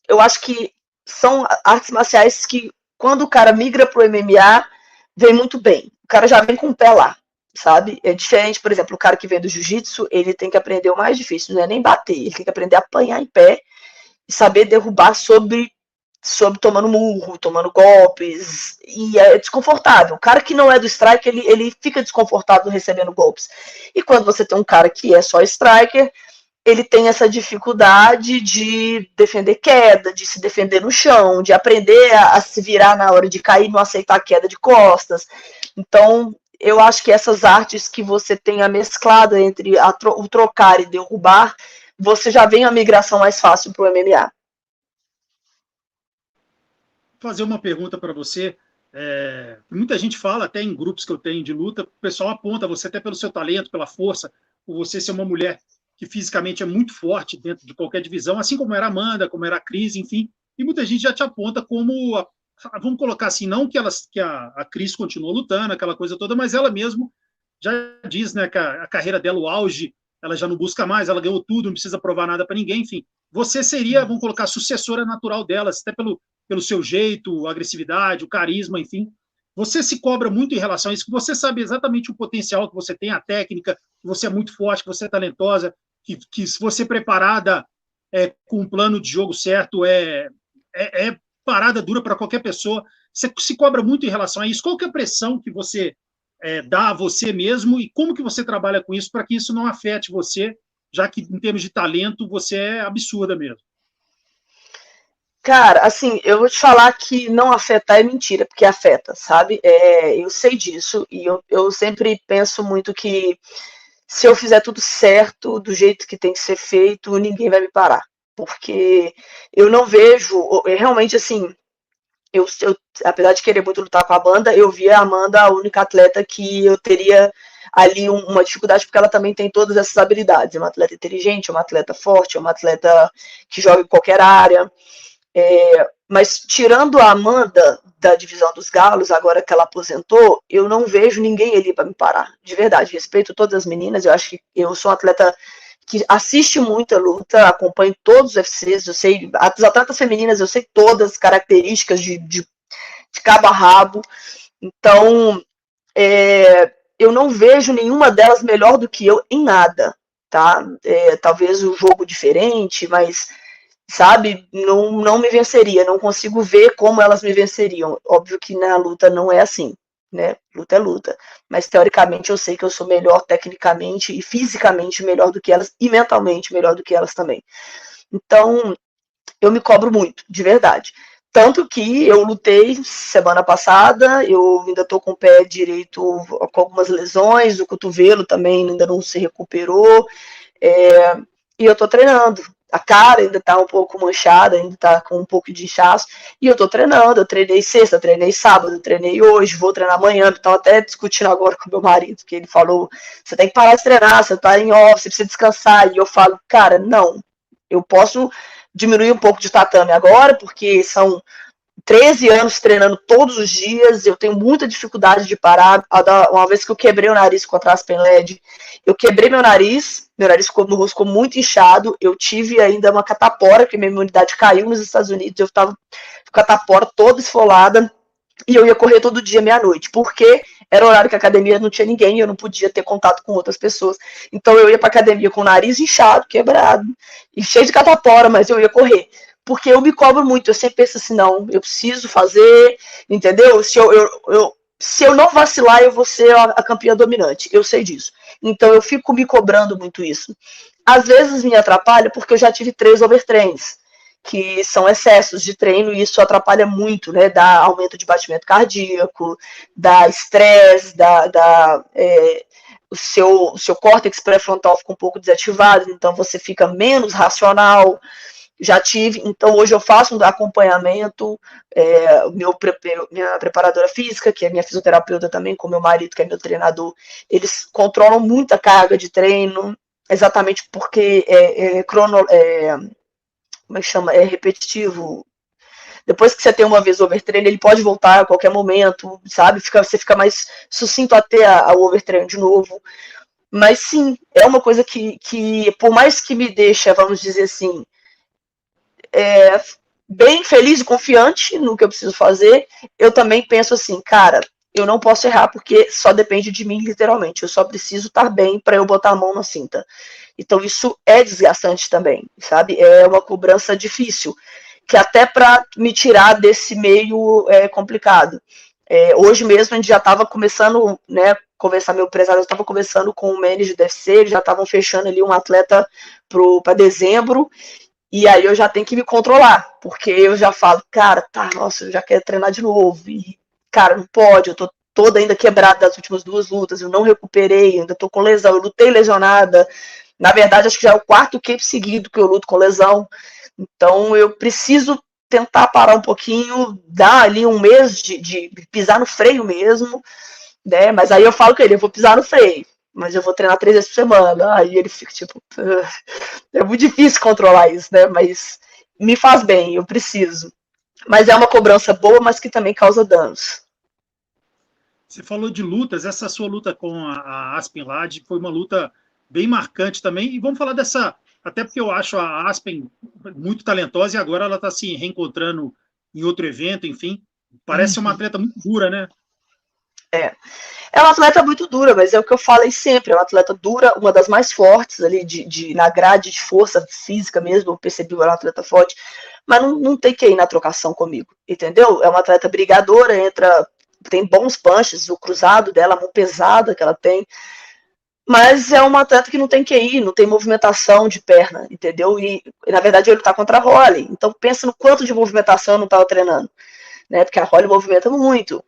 eu acho que são artes marciais que, quando o cara migra pro MMA, vem muito bem. O cara já vem com o pé lá, sabe? É diferente, por exemplo, o cara que vem do jiu-jitsu, ele tem que aprender o mais difícil, não é nem bater, ele tem que aprender a apanhar em pé e saber derrubar sobre tomando murro, tomando golpes, e é desconfortável. O cara que não é do striker, ele fica desconfortável recebendo golpes. E quando você tem um cara que é só striker, ele tem essa dificuldade de defender queda, de se defender no chão, de aprender a se virar na hora de cair, não aceitar a queda de costas. Então, eu acho que essas artes que você tem a mesclada entre o trocar e derrubar, você já vem a migração mais fácil para o MMA.
Vou fazer uma pergunta para você. Muita gente fala, até em grupos que eu tenho de luta, o pessoal aponta você até pelo seu talento, pela força, por você ser uma mulher que fisicamente é muito forte dentro de qualquer divisão, assim como era a Amanda, como era a Cris, enfim. E muita gente já te aponta como, vamos colocar assim, não que a Cris continuou lutando, aquela coisa toda, mas ela mesmo já diz, né, que a carreira dela, o auge, ela já não busca mais, ela ganhou tudo, não precisa provar nada para ninguém, enfim. Você seria, vamos colocar, sucessora natural delas, até pelo seu jeito, a agressividade, o carisma, enfim. Você se cobra muito em relação a isso, que você sabe exatamente o potencial que você tem, a técnica, que você é muito forte, que você é talentosa, que se você preparada com um plano de jogo certo, é parada dura para qualquer pessoa. Você se cobra muito em relação a isso. Qual que é a pressão que você dá a você mesmo e como que você trabalha com isso para que isso não afete você, já que em termos de talento você é absurda mesmo?
Cara, assim, eu vou te falar que não afetar é mentira, porque afeta, sabe? Eu sei disso e eu sempre penso muito que se eu fizer tudo certo, do jeito que tem que ser feito, ninguém vai me parar. Porque eu não vejo, realmente assim, apesar de querer muito lutar com a Amanda, eu via a Amanda a única atleta que eu teria ali uma dificuldade, porque ela também tem todas essas habilidades. É uma atleta inteligente, é uma atleta forte, é uma atleta que joga em qualquer área. Mas tirando a Amanda da divisão dos galos, agora que ela aposentou, eu não vejo ninguém ali para me parar. De verdade, respeito todas as meninas, eu acho que eu sou uma atleta que assiste muita luta, acompanho todos os UFCs, eu sei, as atletas femininas, eu sei todas as características de cabo a rabo. Então, eu não vejo nenhuma delas melhor do que eu em nada, tá? Talvez o jogo diferente, mas sabe, não me venceria, não consigo ver como elas me venceriam. Óbvio que na luta não é assim, né? Luta é luta. Mas teoricamente eu sei que eu sou melhor tecnicamente e fisicamente melhor do que elas e mentalmente melhor do que elas também. Então, eu me cobro muito, de verdade. Tanto que eu lutei semana passada, eu ainda tô com o pé direito com algumas lesões, o cotovelo também ainda não se recuperou, e eu tô treinando. A cara ainda tá um pouco manchada, ainda tá com um pouco de inchaço, e eu tô treinando, eu treinei sexta, treinei sábado, treinei hoje, vou treinar amanhã, então até discutindo agora com meu marido, que ele falou, você tem que parar de treinar, você tá em off, você precisa descansar, e eu falo, cara, não, eu posso diminuir um pouco de tatame agora, porque são 13 anos treinando todos os dias, eu tenho muita dificuldade de parar. Uma vez que eu quebrei o nariz com a Aspen LED, eu quebrei meu nariz meu rosto ficou muito inchado, eu tive ainda uma catapora, que minha imunidade caiu nos Estados Unidos, eu estava com a catapora toda esfolada, e eu ia correr todo dia meia-noite, porque era horário que a academia não tinha ninguém, e eu não podia ter contato com outras pessoas. Então eu ia para academia com o nariz inchado, quebrado, e cheio de catapora, mas eu ia correr. Porque eu me cobro muito, eu sempre penso assim, não, eu preciso fazer, entendeu? Se eu não vacilar, eu vou ser a campeã dominante, eu sei disso. Então eu fico me cobrando muito isso. Às vezes me atrapalha porque eu já tive 3 overtrains, que são excessos de treino, e isso atrapalha muito, né? Dá aumento de batimento cardíaco, dá estresse, o seu córtex pré-frontal fica um pouco desativado, então você fica menos racional. já tive, então hoje eu faço um acompanhamento, minha preparadora física, que é minha fisioterapeuta também, com meu marido, que é meu treinador, eles controlam muito a carga de treino, exatamente porque como é que chama? É repetitivo. Depois que você tem uma vez o overtraining, ele pode voltar a qualquer momento, sabe? Você fica mais sucinto até o overtraining de novo. Mas sim, é uma coisa que por mais que me deixa, vamos dizer assim, bem feliz e confiante no que eu preciso fazer, eu também penso assim, cara, eu não posso errar porque só depende de mim, literalmente. Eu só preciso estar bem para eu botar a mão na cinta. Então isso é desgastante também, sabe? É uma cobrança difícil, que até para me tirar desse meio é complicado. Hoje mesmo a gente já estava começando, né, conversar, meu empresário estava conversando com o manager do UFC, eles já estavam fechando ali um atleta para dezembro, e aí eu já tenho que me controlar, porque eu já falo, cara, tá, nossa, eu já quero treinar de novo, e, cara, não pode, eu tô toda ainda quebrada das últimas 2 lutas, eu não recuperei, ainda tô com lesão, eu lutei lesionada, na verdade acho que já é o 4º camp seguido que eu luto com lesão, então eu preciso tentar parar um pouquinho, dar ali um mês de pisar no freio mesmo, né? Mas aí eu falo com ele, eu vou pisar no freio, mas eu vou treinar 3 vezes por semana. Aí ele fica tipo, é muito difícil controlar isso, né? Mas me faz bem, eu preciso. Mas é uma cobrança boa, mas que também causa danos.
Você falou de lutas, essa sua luta com a Aspen Ladd foi uma luta bem marcante também. E vamos falar dessa, até porque eu acho a Aspen muito talentosa e agora ela está se reencontrando em outro evento, enfim. Parece uma atleta muito dura, né?
É uma atleta muito dura, mas é o que eu falei sempre, é uma atleta dura, uma das mais fortes ali na grade de força física mesmo, eu percebi ela é uma atleta forte, mas não tem que ir na trocação comigo, entendeu? É uma atleta brigadora, tem bons punches, o cruzado dela, a mão pesada que ela tem, mas é uma atleta que não tem QI, não tem movimentação de perna, entendeu? E na verdade ele tá contra a Holly, então pensa no quanto de movimentação eu não tava treinando, né? Porque a Holly movimenta muito.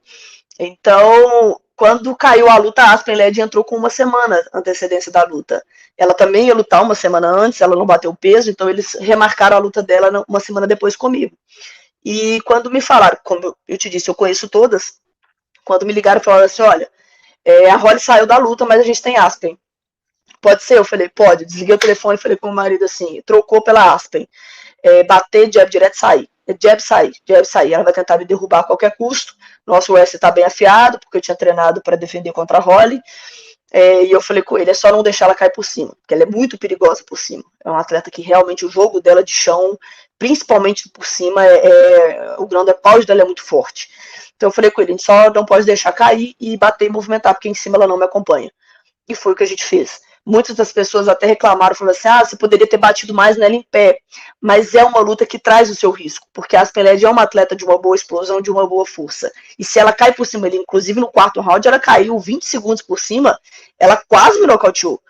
Então, quando caiu a luta, a Aspen Ladd entrou com uma semana antecedência da luta. Ela também ia lutar uma semana antes, ela não bateu peso, então eles remarcaram a luta dela uma semana depois comigo. E quando me falaram, como eu te disse, eu conheço todas, quando me ligaram, falaram assim, olha, a Holly saiu da luta, mas a gente tem Aspen. Pode ser? Eu falei, pode. Desliguei o telefone e falei com o marido assim, trocou pela Aspen. Bater, jab direto, sair. Jab, sair, jab, sair. Ela vai tentar me derrubar a qualquer custo. Nosso US está bem afiado, porque eu tinha treinado para defender contra a Holly. E eu falei com ele, é só não deixar ela cair por cima, porque ela é muito perigosa por cima. É uma atleta que realmente o jogo dela de chão, principalmente por cima, o ground and pound dela é muito forte. Então eu falei com ele, a gente só não pode deixar cair e bater e movimentar, porque em cima ela não me acompanha. E foi o que a gente fez. Muitas das pessoas até reclamaram, falaram assim, você poderia ter batido mais nela em pé, mas é uma luta que traz o seu risco, porque a Aspen Ladd é uma atleta de uma boa explosão, de uma boa força, e se ela cai por cima ali, inclusive no 4º round, ela caiu 20 segundos por cima, ela quase me nocauteou,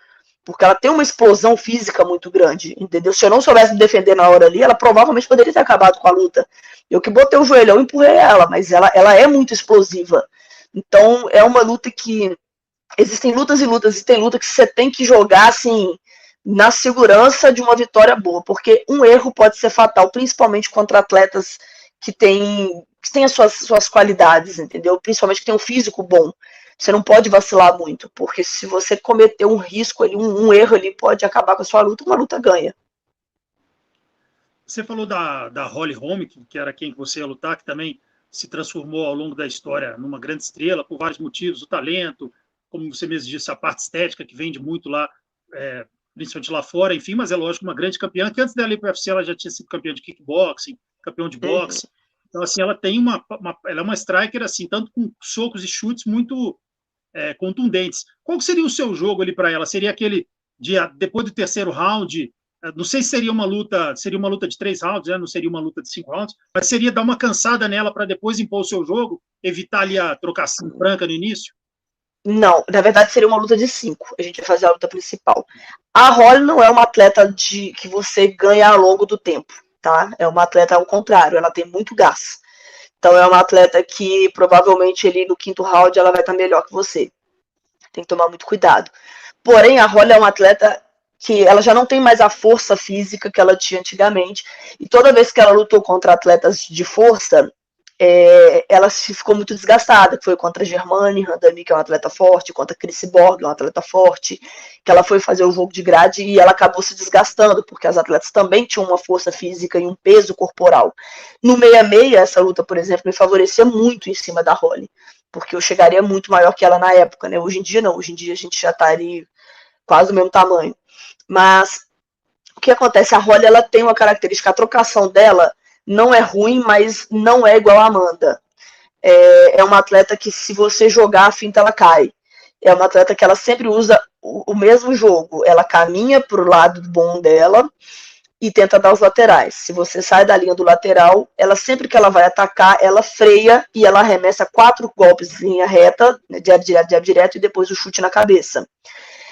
porque ela tem uma explosão física muito grande, entendeu? Se eu não soubesse me defender na hora ali, ela provavelmente poderia ter acabado com a luta. Eu que botei o joelhão e empurrei ela, mas ela é muito explosiva. Então, é uma luta que existem lutas e lutas, e tem luta que você tem que jogar assim na segurança de uma vitória boa, porque um erro pode ser fatal, principalmente contra atletas que têm as suas qualidades, entendeu? Principalmente que tem um físico bom. Você não pode vacilar muito, porque se você cometer um risco ali, um erro ali, pode acabar com a sua luta, uma luta ganha.
Você falou da Holly Holm, que era quem você ia lutar, que também se transformou ao longo da história numa grande estrela, por vários motivos, o talento, como você mesmo disse, a parte estética, que vende muito lá, principalmente lá fora, enfim, mas é lógico, uma grande campeã, que antes dela ir para o UFC, ela já tinha sido campeã de kickboxing, campeão de boxe, então, assim, ela tem ela é uma striker, assim, tanto com socos e chutes muito contundentes. Qual seria o seu jogo ali para ela? Seria aquele depois do terceiro round, não sei se seria uma luta de 3 rounds, né? Não seria uma luta de 5 rounds, mas seria dar uma cansada nela para depois impor o seu jogo, evitar ali a trocação franca no início?
Não, na verdade seria uma luta de 5. A gente vai fazer a luta principal. A Holly não é uma atleta que você ganha ao longo do tempo, tá? É uma atleta ao contrário, ela tem muito gás. Então é uma atleta que provavelmente ali no 5º round ela vai estar melhor que você. Tem que tomar muito cuidado. Porém, a Holly é uma atleta que ela já não tem mais a força física que ela tinha antigamente, e toda vez que ela lutou contra atletas de força, ela ficou muito desgastada, que foi contra a Germaine Randami, que é uma atleta forte, contra a Chris Borg, uma atleta forte, que ela foi fazer o jogo de grade e ela acabou se desgastando, porque as atletas também tinham uma força física e um peso corporal. No 66, essa luta, por exemplo, me favorecia muito em cima da Holly, porque eu chegaria muito maior que ela na época, né? Hoje em dia não, hoje em dia a gente já estaria quase do mesmo tamanho. Mas o que acontece? A Holly, ela tem uma característica, a trocação dela não é ruim, mas não é igual a Amanda. É uma atleta que, se você jogar a finta, ela cai. É uma atleta que ela sempre usa o mesmo jogo. Ela caminha para o lado bom dela e tenta dar os laterais. Se você sai da linha do lateral, ela sempre que ela vai atacar, ela freia e ela arremessa 4 golpes em linha reta, né, jab direto e depois o chute na cabeça.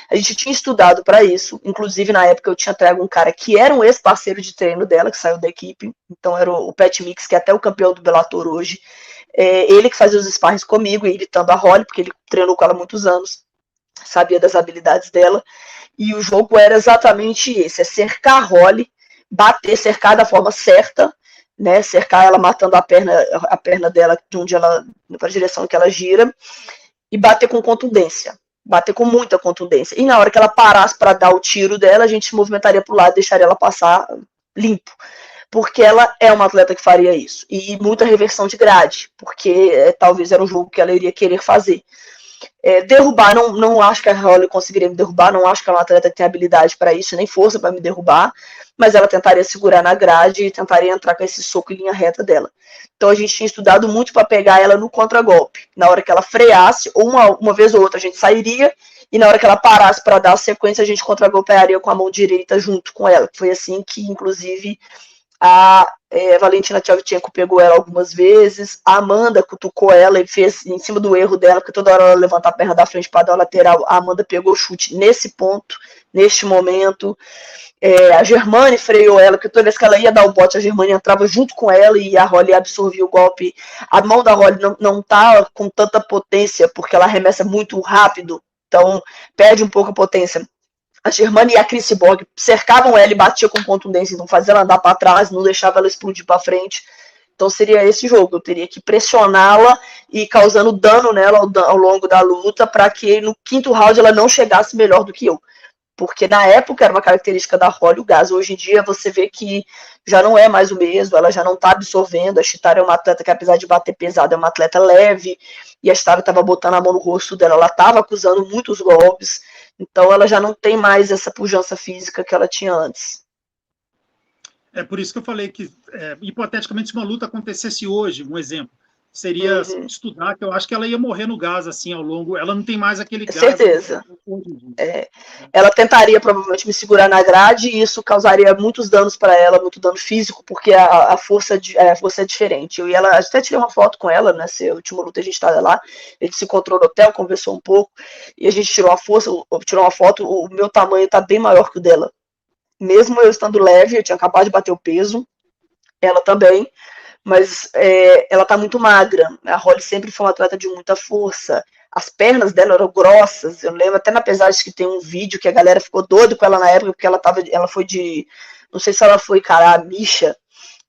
A gente tinha estudado para isso, inclusive na época eu tinha trago um cara que era um ex-parceiro de treino dela, que saiu da equipe, então era o Pat Mix, que é até o campeão do Bellator hoje. Ele que fazia os sparrings comigo, imitando a Holly, porque ele treinou com ela há muitos anos, sabia das habilidades dela, e o jogo era exatamente esse, cercar a Holly, bater, cercar da forma certa, né, cercar ela matando a perna dela de onde ela, para a direção que ela gira, e bater com contundência. Bater com muita contundência. E na hora que ela parasse para dar o tiro dela, a gente se movimentaria para o lado e deixaria ela passar limpo. Porque ela é uma atleta que faria isso. E muita reversão de grade, porque talvez era um jogo que ela iria querer fazer. Derrubar, não acho que a Holly conseguiria me derrubar, não acho que ela é uma atleta que tem habilidade para isso, nem força para me derrubar, mas ela tentaria segurar na grade e tentaria entrar com esse soco em linha reta dela. Então a gente tinha estudado muito para pegar ela no contragolpe. Na hora que ela freasse, ou uma vez ou outra a gente sairia, e na hora que ela parasse para dar a sequência, a gente contragolpearia com a mão direita junto com ela. Foi assim que, inclusive, a Valentina Shevchenko pegou ela algumas vezes, a Amanda cutucou ela e fez em cima do erro dela, porque toda hora ela levanta a perna da frente para dar o lateral, a Amanda pegou o chute nesse ponto, neste momento. A Germaine freou ela, porque toda vez que ela ia dar o bote, a Germaine entrava junto com ela e a Holly absorvia o golpe. A mão da Holly não tá com tanta potência, porque ela arremessa muito rápido, então perde um pouco a potência. A Germaine e a Chris Borg cercavam ela e batiam com contundência, não fazia ela andar para trás, não deixava ela explodir para frente. Então seria esse jogo, eu teria que pressioná-la e causando dano nela ao longo da luta para que no quinto round ela não chegasse melhor do que eu. Porque na época era uma característica da Holly o gás. Hoje em dia você vê que já não é mais o mesmo, ela já não está absorvendo. A Chitara é uma atleta que, apesar de bater pesado, é uma atleta leve, e a Chitara estava botando a mão no rosto dela, ela estava acusando muitos golpes, então ela já não tem mais essa pujança física que ela tinha antes.
É por isso que eu falei que, hipoteticamente, se uma luta acontecesse hoje, um exemplo, seria estudar, que eu acho que ela ia morrer no gás, assim, ao longo. Ela não tem mais aquele gás.
Certeza. Ela tentaria provavelmente me segurar na grade e isso causaria muitos danos para ela, muito dano físico, porque a força é diferente. Eu e ela, até tirei uma foto com ela, nessa última luta a gente estava lá, a gente se encontrou no hotel, conversou um pouco, e a gente tirou uma foto, o meu tamanho está bem maior que o dela. Mesmo eu estando leve, eu tinha acabado de bater o peso, ela também, mas ela tá muito magra. A Holly sempre foi uma atleta de muita força. As pernas dela eram grossas. Eu lembro até na pesagem que tem um vídeo que a galera ficou doida com ela na época, porque ela foi de. Não sei se ela foi, cara, a Misha,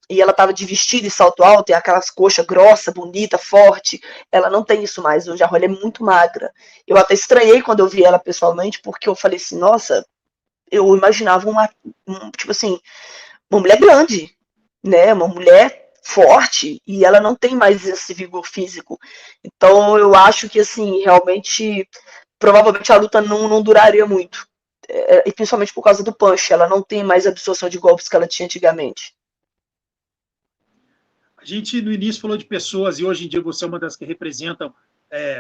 e ela tava de vestido e salto alto, e aquelas coxas grossa, bonita, forte. Ela não tem isso mais. Hoje a Holly é muito magra. Eu até estranhei quando eu vi ela pessoalmente, porque eu falei assim, nossa, eu imaginava tipo assim, uma mulher grande, né? Uma mulher forte, e ela não tem mais esse vigor físico. Então eu acho que, assim, realmente, provavelmente a luta não duraria muito. E principalmente por causa do punch, ela não tem mais absorção de golpes que ela tinha antigamente.
A gente, no início, falou de pessoas, e hoje em dia você é uma das que representam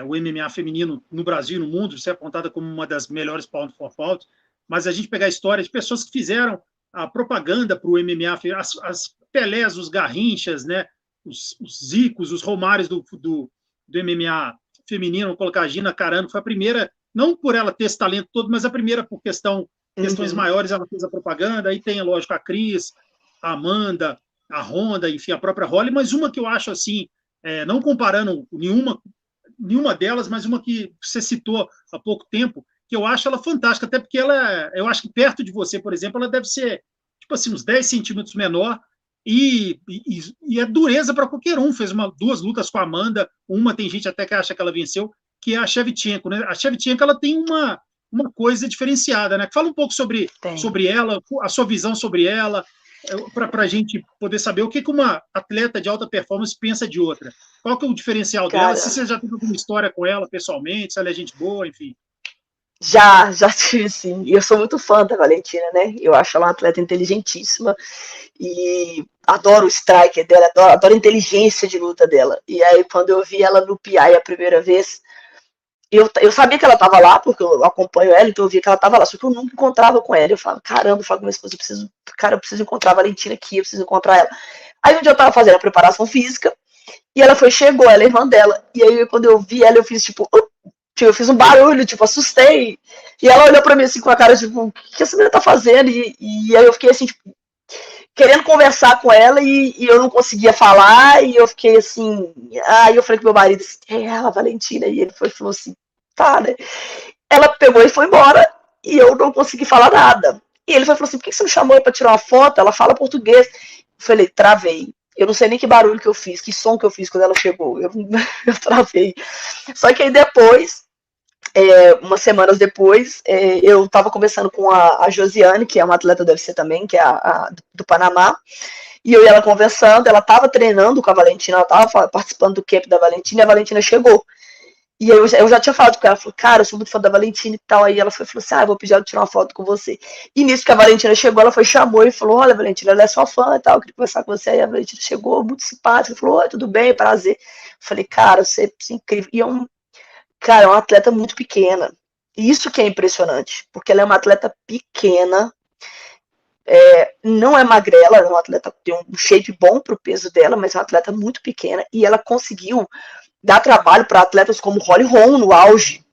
o MMA feminino no Brasil e no mundo, você é apontada como uma das melhores pound for pound, mas a gente pegar a história de pessoas que fizeram a propaganda para o MMA, as Pelés, os Garrinchas, né, os Zicos, os Romários do MMA feminino, vou colocar a Gina Carano, foi a primeira, não por ela ter esse talento todo, mas a primeira por questões maiores, ela fez a propaganda, aí tem, lógico, a Cris, a Amanda, a Honda, enfim, a própria Holly, mas uma que eu acho assim, não comparando nenhuma delas, mas uma que você citou há pouco tempo, que eu acho ela fantástica, até porque eu acho que perto de você, por exemplo, ela deve ser, tipo assim, uns 10 centímetros menor, e é dureza para qualquer um. Fez duas lutas com a Amanda, uma tem gente até que acha que ela venceu, que é a Shevchenko, né? A Shevchenko, ela tem uma coisa diferenciada, né? Fala um pouco sobre ela, a sua visão sobre ela, para a gente poder saber o que uma atleta de alta performance pensa de outra. Qual que é o diferencial dela? Se você já teve alguma história com ela pessoalmente, se ela é gente boa, enfim.
Já tive, sim. E eu sou muito fã da Valentina, né? Eu acho ela uma atleta inteligentíssima e adoro o striker dela, adoro a inteligência de luta dela. E aí, quando eu vi ela no PI a primeira vez, eu sabia que ela estava lá, porque eu acompanho ela, então eu via que ela estava lá, só que eu nunca encontrava com ela. Eu falava, caramba, eu falo com minha esposa, eu preciso encontrar a Valentina aqui, eu preciso encontrar ela. Aí um dia eu estava fazendo a preparação física, e ela chegou, ela é irmã dela. E aí, quando eu vi ela, eu fiz tipo, eu fiz um barulho, tipo, assustei. E ela olhou pra mim assim com a cara, tipo, o que essa menina tá fazendo? E aí eu fiquei assim, tipo, querendo conversar com ela e eu não conseguia falar. E eu fiquei assim. Aí eu falei com meu marido assim, é ela, Valentina. E ele falou assim, tá, né? Ela pegou e foi embora e eu não consegui falar nada. E ele falou assim, por que você não chamou pra tirar uma foto? Ela fala português. Eu falei, travei. Eu não sei nem que barulho que eu fiz, que som que eu fiz quando ela chegou. Eu travei. Só que aí depois, umas semanas depois, eu estava conversando com a Josiane, que é uma atleta do UFC também, que é do Panamá, e eu e ela conversando, ela estava treinando com a Valentina, ela estava participando do camp da Valentina, e a Valentina chegou. E eu já tinha falado com ela, falou, cara, eu sou muito fã da Valentina e tal. Aí ela falou assim, eu vou pedir ela tirar uma foto com você. E nisso que a Valentina chegou, ela chamou e falou, olha, Valentina, ela é sua fã e tal, eu queria conversar com você. Aí a Valentina chegou, muito simpática, falou, oi, tudo bem, prazer. Eu falei, cara, você é incrível. E cara, é uma atleta muito pequena. E isso que é impressionante, porque ela é uma atleta pequena, não é magrela, é uma atleta que tem um shape bom pro peso dela, mas é uma atleta muito pequena, e ela conseguiu dar trabalho para atletas como Holly Holm no auge.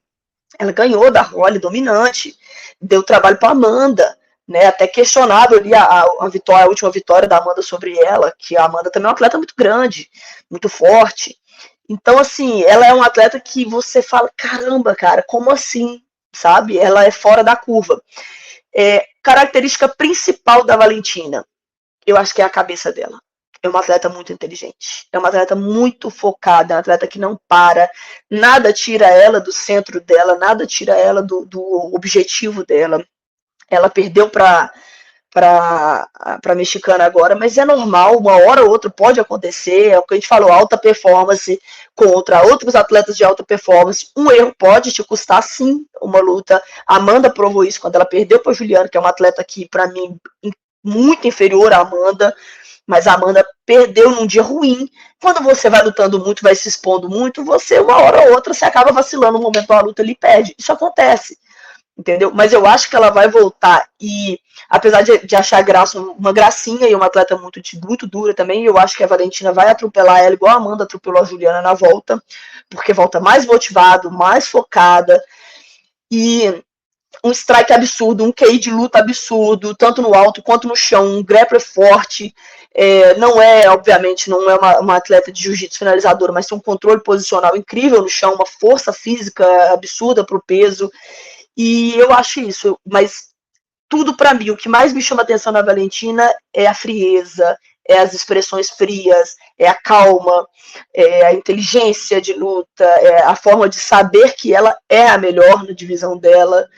Ela ganhou da Holly dominante, deu trabalho para Amanda, né? Até questionável ali a última vitória da Amanda sobre ela, que a Amanda também é uma atleta muito grande, muito forte. Então, assim, ela é uma atleta que você fala, caramba, cara, como assim? Sabe? Ela é fora da curva. Característica principal da Valentina, eu acho que é a cabeça dela. É uma atleta muito inteligente, é uma atleta muito focada, é uma atleta que não para, nada tira ela do centro dela, nada tira ela do objetivo dela. Ela perdeu para mexicana agora, mas é normal, uma hora ou outra pode acontecer, é o que a gente falou, alta performance contra outros atletas de alta performance, um erro pode te custar sim uma luta. A Amanda provou isso quando ela perdeu para Juliana, que é uma atleta que para mim muito inferior à Amanda, mas a Amanda perdeu num dia ruim. Quando você vai lutando muito, vai se expondo muito, você uma hora ou outra você acaba vacilando no momento da luta, ele perde. Isso acontece. Entendeu? Mas eu acho que ela vai voltar e, apesar de achar graça, uma gracinha e uma atleta muito dura também, eu acho que a Valentina vai atropelar ela igual a Amanda atropelou a Juliana na volta, porque volta mais motivado, mais focada e um strike absurdo, um QI de luta absurdo, tanto no alto quanto no chão, um grappler forte, não é, obviamente, não é uma atleta de jiu-jitsu finalizadora, mas tem um controle posicional incrível no chão, uma força física absurda para o peso. E eu acho isso, mas tudo para mim, o que mais me chama atenção na Valentina é a frieza, é as expressões frias, é a calma, é a inteligência de luta, é a forma de saber que ela é a melhor na divisão dela,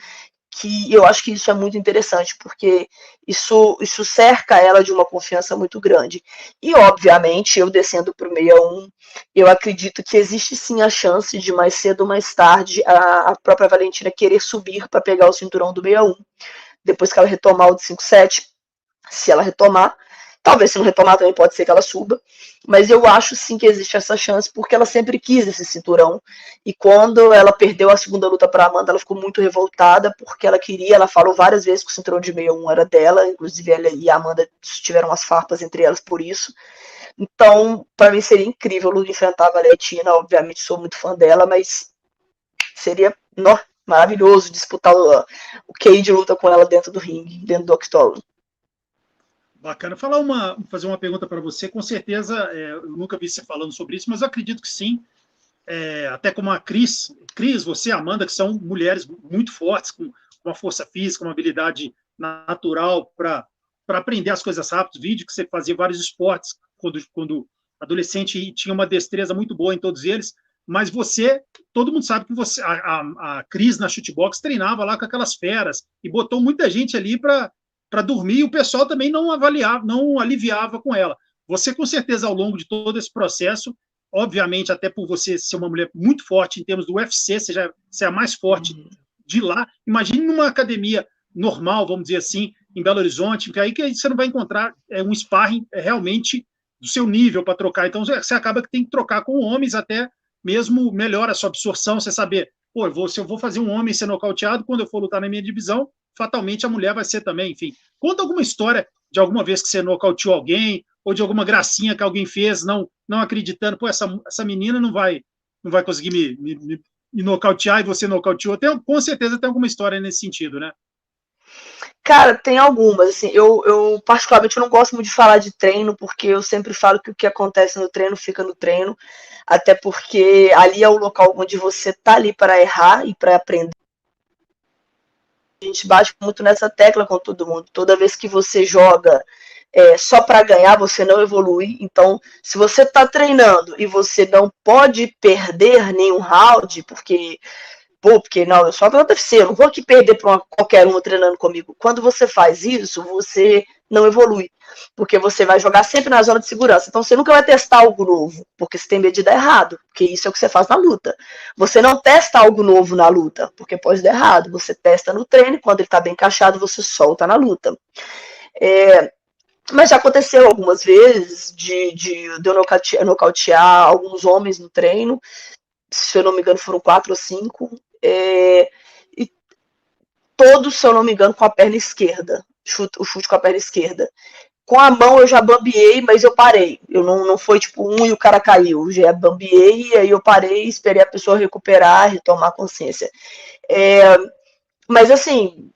que eu acho que isso é muito interessante, porque isso cerca ela de uma confiança muito grande. E, obviamente, eu descendo para o 61, eu acredito que existe sim a chance de mais cedo ou mais tarde a própria Valentina querer subir para pegar o cinturão do 61, depois que ela retomar o de 57, se ela retomar. Talvez se não retomar também pode ser que ela suba, mas eu acho sim que existe essa chance porque ela sempre quis esse cinturão e quando ela perdeu a segunda luta para Amanda, ela ficou muito revoltada porque ela falou várias vezes que o cinturão de 61 era dela, inclusive ela e a Amanda tiveram umas farpas entre elas por isso. Então, para mim seria incrível Lula enfrentar a Valentina, obviamente sou muito fã dela, mas seria maravilhoso disputar o QI de luta com ela dentro do ringue, dentro do octógono.
Bacana. Fazer uma pergunta para você. Com certeza, eu nunca vi você falando sobre isso, mas eu acredito que sim. Até como a Cris Cris, você, Amanda, que são mulheres muito fortes, com uma força física, uma habilidade natural para aprender as coisas rápido. Vídeo que você fazia vários esportes quando adolescente e tinha uma destreza muito boa em todos eles. Mas você, todo mundo sabe que você, a Cris na Chutebox treinava lá com aquelas feras e botou muita gente ali para dormir, e o pessoal também não avaliava, não aliviava com ela. Você, com certeza, ao longo de todo esse processo, obviamente, até por você ser uma mulher muito forte em termos do UFC, você é a mais forte de lá. Imagine numa academia normal, vamos dizer assim, em Belo Horizonte, porque aí que você não vai encontrar um sparring realmente do seu nível para trocar. Então, você acaba que tem que trocar com homens, até mesmo melhora a sua absorção, você saber, pô, se eu vou fazer um homem ser nocauteado, quando eu for lutar na minha divisão, fatalmente a mulher vai ser também, enfim. Conta alguma história de alguma vez que você nocauteou alguém, ou de alguma gracinha que alguém fez, não acreditando, pô, essa menina não vai conseguir me nocautear, e você nocauteou. Com certeza tem alguma história nesse sentido, né?
Cara, tem algumas, assim, eu particularmente não gosto muito de falar de treino, porque eu sempre falo que o que acontece no treino fica no treino, até porque ali é o local onde você tá ali para errar e para aprender. A gente bate muito nessa tecla com todo mundo. Toda vez que você joga só para ganhar, você não evolui. Então, se você está treinando e você não pode perder nenhum round, porque não, eu sou atleta UFC, eu não vou aqui perder para qualquer um treinando comigo. Quando você faz isso, você não evolui, porque você vai jogar sempre na zona de segurança. Então você nunca vai testar algo novo, porque você tem medo de dar errado, porque isso é o que você faz na luta. Você não testa algo novo na luta, porque pode dar errado. Você testa no treino, e quando ele está bem encaixado, você solta na luta. Mas já aconteceu algumas vezes de eu nocautear alguns homens no treino. Se eu não me engano, foram 4 ou 5. E todos, se eu não me engano, com a perna esquerda. O chute com a perna esquerda. Com a mão eu já bambiei, mas eu parei. Eu não foi tipo e o cara caiu. Já bambiei, e aí eu parei, esperei a pessoa recuperar, retomar a consciência. Mas assim,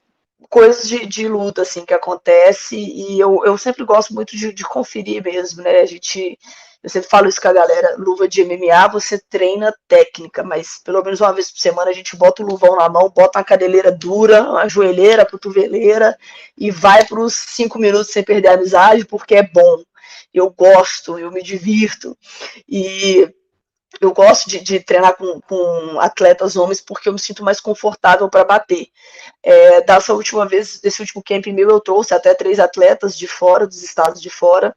coisas de luta assim que acontece, e eu sempre gosto muito de conferir mesmo, né? Eu sempre falo isso com a galera, luva de MMA, você treina técnica, mas pelo menos uma vez por semana a gente bota o luvão na mão, bota uma cadeleira dura, uma joelheira, cotoveleira, e vai para os 5 minutos sem perder a amizade, porque é bom. Eu gosto, eu me divirto. E eu gosto de treinar com atletas homens porque eu me sinto mais confortável para bater. Dessa última vez, desse último camp meu, eu trouxe até 3 atletas de fora, dos estados de fora,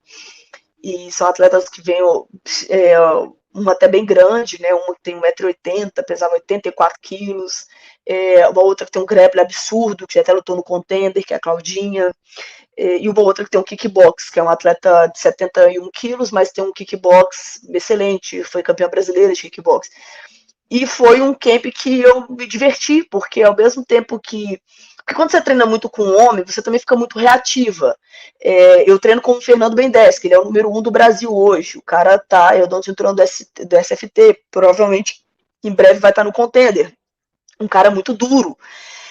e são atletas que vêm, uma até bem grande, né? Uma que tem 1,80 m, pesava 84 quilos, uma outra que tem um grappling absurdo, que já até lutou no Contender, que é a Claudinha, e uma outra que tem um kickbox, que é um atleta de 71 quilos, mas tem um kickbox excelente, foi campeã brasileira de kickbox. E foi um camp que eu me diverti, porque ao mesmo tempo que... Porque quando você treina muito com um homem, você também fica muito reativa. Eu treino com o Fernando Mendes, que ele é o número 1 do Brasil hoje. O cara é o dono de cinturão do SFT, provavelmente em breve vai estar no Contender. Um cara muito duro.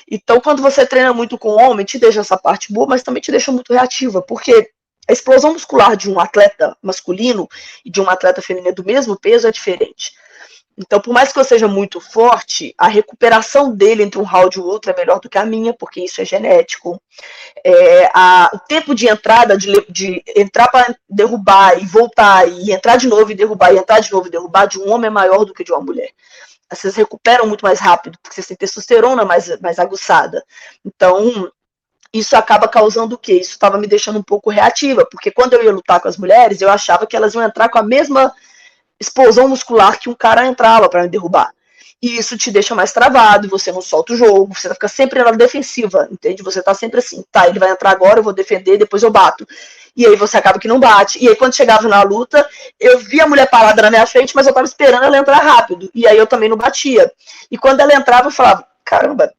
Então, quando você treina muito com homem, te deixa essa parte boa, mas também te deixa muito reativa, porque a explosão muscular de um atleta masculino e de um atleta feminino do mesmo peso é diferente. Então, por mais que eu seja muito forte, a recuperação dele entre um round e o outro é melhor do que a minha, porque isso é genético. O tempo de entrada, de entrar para derrubar e voltar, e entrar de novo e derrubar, e entrar de novo e derrubar, de um homem é maior do que de uma mulher. Vocês recuperam muito mais rápido, porque vocês têm testosterona mais aguçada. Então, isso acaba causando o quê? Isso estava me deixando um pouco reativa, porque quando eu ia lutar com as mulheres, eu achava que elas iam entrar com a mesma explosão muscular que um cara entrava para me derrubar. E isso te deixa mais travado, você não solta o jogo, você fica sempre na defensiva, entende? Você tá sempre assim, tá, ele vai entrar agora, eu vou defender, depois eu bato. E aí você acaba que não bate. E aí quando chegava na luta, eu via a mulher parada na minha frente, mas eu tava esperando ela entrar rápido. E aí eu também não batia. E quando ela entrava, eu falava, caramba,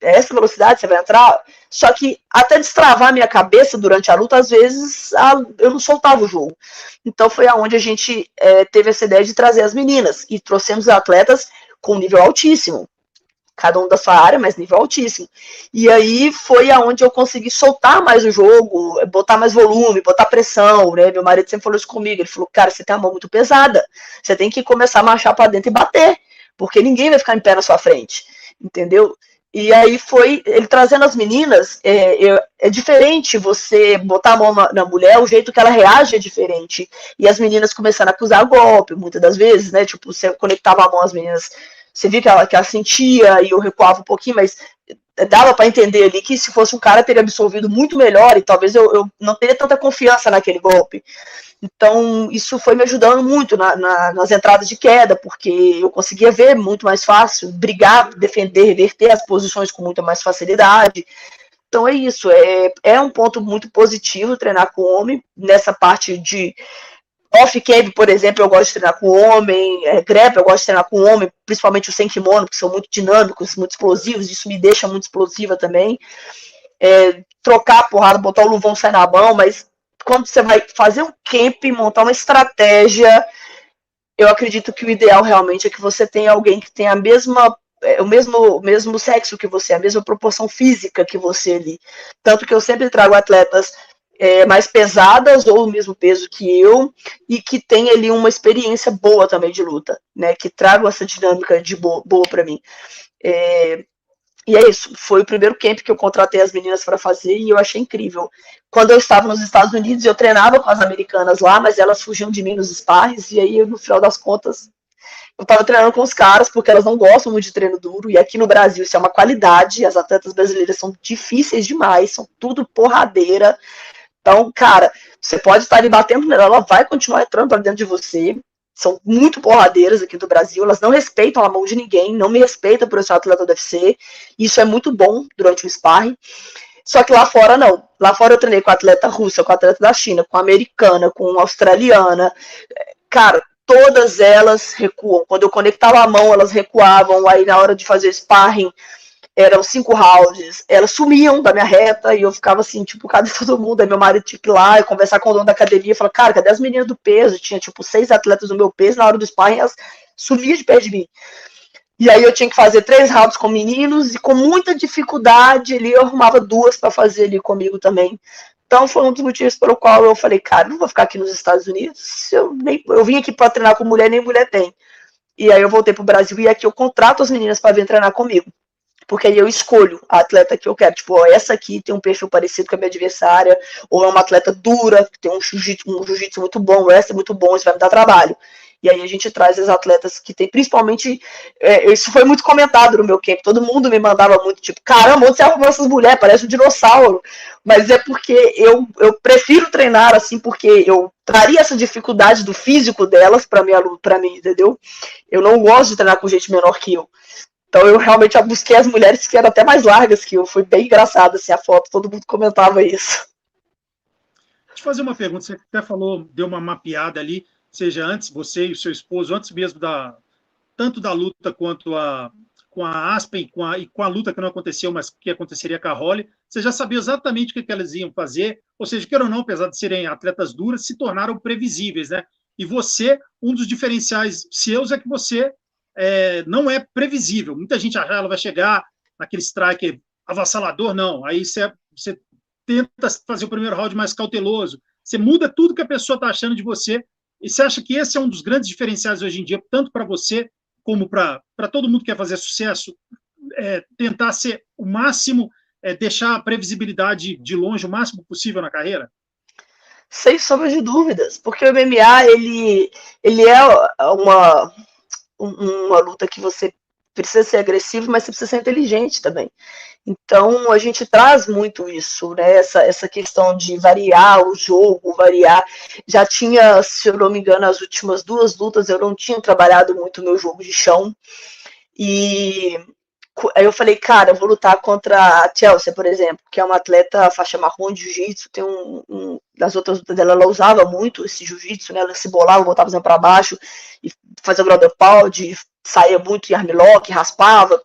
essa velocidade você vai entrar? Só que até destravar a minha cabeça durante a luta, às vezes eu não soltava o jogo. Então foi aonde a gente teve essa ideia de trazer as meninas. E trouxemos atletas com nível altíssimo. Cada um da sua área, mas nível altíssimo. E aí foi aonde eu consegui soltar mais o jogo, botar mais volume, botar pressão, né? Meu marido sempre falou isso comigo. Ele falou, cara, você tem a mão muito pesada. Você tem que começar a marchar para dentro e bater. porque ninguém vai ficar em pé na sua frente, entendeu? E aí foi ele trazendo as meninas. É diferente você botar a mão na mulher, o jeito que ela reage é diferente. E as meninas começaram a acusar golpe, muitas das vezes, né? Tipo, você conectava a mão às meninas, você via que ela sentia e eu recuava um pouquinho, mas dava para entender ali que se fosse um cara teria absorvido muito melhor e talvez eu não teria tanta confiança naquele golpe. Então, isso foi me ajudando muito nas entradas de queda, porque eu conseguia ver muito mais fácil, brigar, defender, reverter as posições com muita mais facilidade. Então, é isso. É um ponto muito positivo treinar com homem. Nessa parte de off-camp, por exemplo, eu gosto de treinar com homem. Grep, eu gosto de treinar com homem, principalmente os sem kimono, que são muito dinâmicos, muito explosivos. Isso me deixa muito explosiva também. Trocar a porrada, botar o luvão, sair na mão, mas quando você vai fazer um camp, montar uma estratégia, eu acredito que o ideal realmente é que você tenha alguém que tenha o mesmo sexo que você, a mesma proporção física que você ali. Tanto que eu sempre trago atletas mais pesadas ou o mesmo peso que eu e que tem ali uma experiência boa também de luta, né? Que tragam essa dinâmica de boa para mim. E é isso, foi o primeiro camp que eu contratei as meninas para fazer e eu achei incrível. Quando eu estava nos Estados Unidos, eu treinava com as americanas lá, mas elas fugiam de mim nos sparres, e aí, no final das contas, eu estava treinando com os caras, porque elas não gostam muito de treino duro, e aqui no Brasil isso é uma qualidade, as atletas brasileiras são difíceis demais, são tudo porradeira. Então, cara, você pode estar ali batendo nela, ela vai continuar entrando para dentro de você. São muito porradeiras aqui do Brasil, elas não respeitam a mão de ninguém, não me respeitam por eu ser atleta do UFC, isso é muito bom durante o sparring, só que lá fora não. Lá fora eu treinei com atleta russa, com atleta da China, com americana, com australiana, cara, todas elas recuam, quando eu conectava a mão elas recuavam, aí na hora de fazer sparring, eram 5 rounds, elas sumiam da minha reta e eu ficava assim, tipo, cadê todo mundo? Aí meu marido tinha que ir lá e conversar com o dono da academia e falar, cara, cadê as meninas do peso? Tinha, tipo, 6 atletas do meu peso, na hora do sparring elas sumiam de perto de mim. E aí eu tinha que fazer 3 rounds com meninos e com muita dificuldade ali eu arrumava 2 para fazer ali comigo também. Então foi um dos motivos pelo qual eu falei, cara, não vou ficar aqui nos Estados Unidos, eu vim aqui para treinar com mulher, nem mulher tem. E aí eu voltei pro Brasil e aqui eu contrato as meninas para vir treinar comigo. Porque aí eu escolho a atleta que eu quero. Tipo, essa aqui tem um perfil parecido com a minha adversária, ou é uma atleta dura, que tem um jiu-jitsu muito bom, o wrestling muito bom, isso vai me dar trabalho. E aí a gente traz as atletas que tem, principalmente, isso foi muito comentado no meu camp, todo mundo me mandava muito, tipo, caramba, onde você arrumou essas mulheres? Parece um dinossauro. Mas é porque eu prefiro treinar assim, porque eu traria essa dificuldade do físico delas pra mim, entendeu? Eu não gosto de treinar com gente menor que eu. Então eu realmente busquei as mulheres que eram até mais largas que eu. Foi bem engraçado assim, a foto, todo mundo comentava isso.
Deixa eu fazer uma pergunta, você até falou, deu uma mapeada ali, seja antes, você e o seu esposo, antes mesmo tanto da luta quanto com a Aspen e com a luta que não aconteceu, mas que aconteceria com a Holly, você já sabia exatamente o que elas iam fazer, ou seja, queira ou não, apesar de serem atletas duras, se tornaram previsíveis, né? E você, um dos diferenciais seus é que você não é previsível. Muita gente acha que ela vai chegar naquele strike avassalador, não. Aí você tenta fazer o primeiro round mais cauteloso, você muda tudo que a pessoa está achando de você, e você acha que esse é um dos grandes diferenciais hoje em dia, tanto para você como para todo mundo que quer fazer sucesso, tentar ser o máximo, deixar a previsibilidade de longe o máximo possível na carreira?
Sem sombra de dúvidas, porque o MMA ele é uma luta que você precisa ser agressivo, mas você precisa ser inteligente também. Então a gente traz muito isso, né? Essa questão de variar o jogo, variar. Já tinha, se eu não me engano, as últimas 2 lutas eu não tinha trabalhado muito o meu jogo de chão. E aí eu falei, cara, eu vou lutar contra a Chelsea, por exemplo, que é uma atleta faixa marrom de jiu-jitsu, tem das outras lutas dela, ela usava muito esse jiu-jitsu, né? Ela se bolava, botava os para baixo e fazia ground pound, saía muito em armlock, raspava.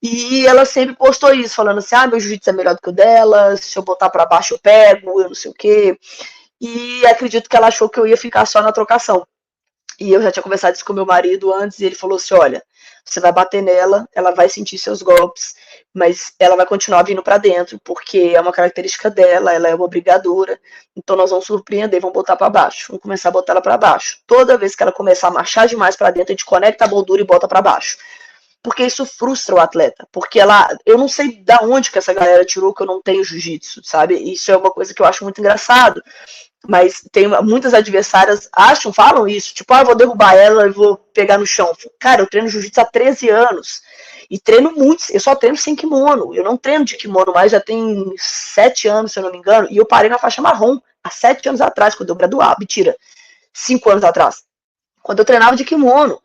E ela sempre postou isso, falando assim, meu jiu-jitsu é melhor do que o dela, se eu botar para baixo eu pego, eu não sei o quê. E acredito que ela achou que eu ia ficar só na trocação. E eu já tinha conversado isso com meu marido antes, e ele falou assim: olha, você vai bater nela, ela vai sentir seus golpes, mas ela vai continuar vindo para dentro, porque é uma característica dela, ela é uma brigadora, então nós vamos surpreender, vamos botar para baixo, vamos começar a botar ela para baixo. Toda vez que ela começar a marchar demais para dentro, a gente conecta a moldura e bota para baixo. Porque isso frustra o atleta, porque eu não sei da onde que essa galera tirou que eu não tenho jiu-jitsu, sabe? Isso é uma coisa que eu acho muito engraçado. Mas tem muitas adversárias falam isso, tipo, eu vou derrubar ela e vou pegar no chão. Cara, eu treino jiu-jitsu há 13 anos e treino muito, eu só treino sem kimono, eu não treino de kimono mais, já tem 7 anos, se eu não me engano, e eu parei na faixa marrom há 7 anos atrás, quando eu graduava, mentira, 5 anos atrás, quando eu treinava de kimono.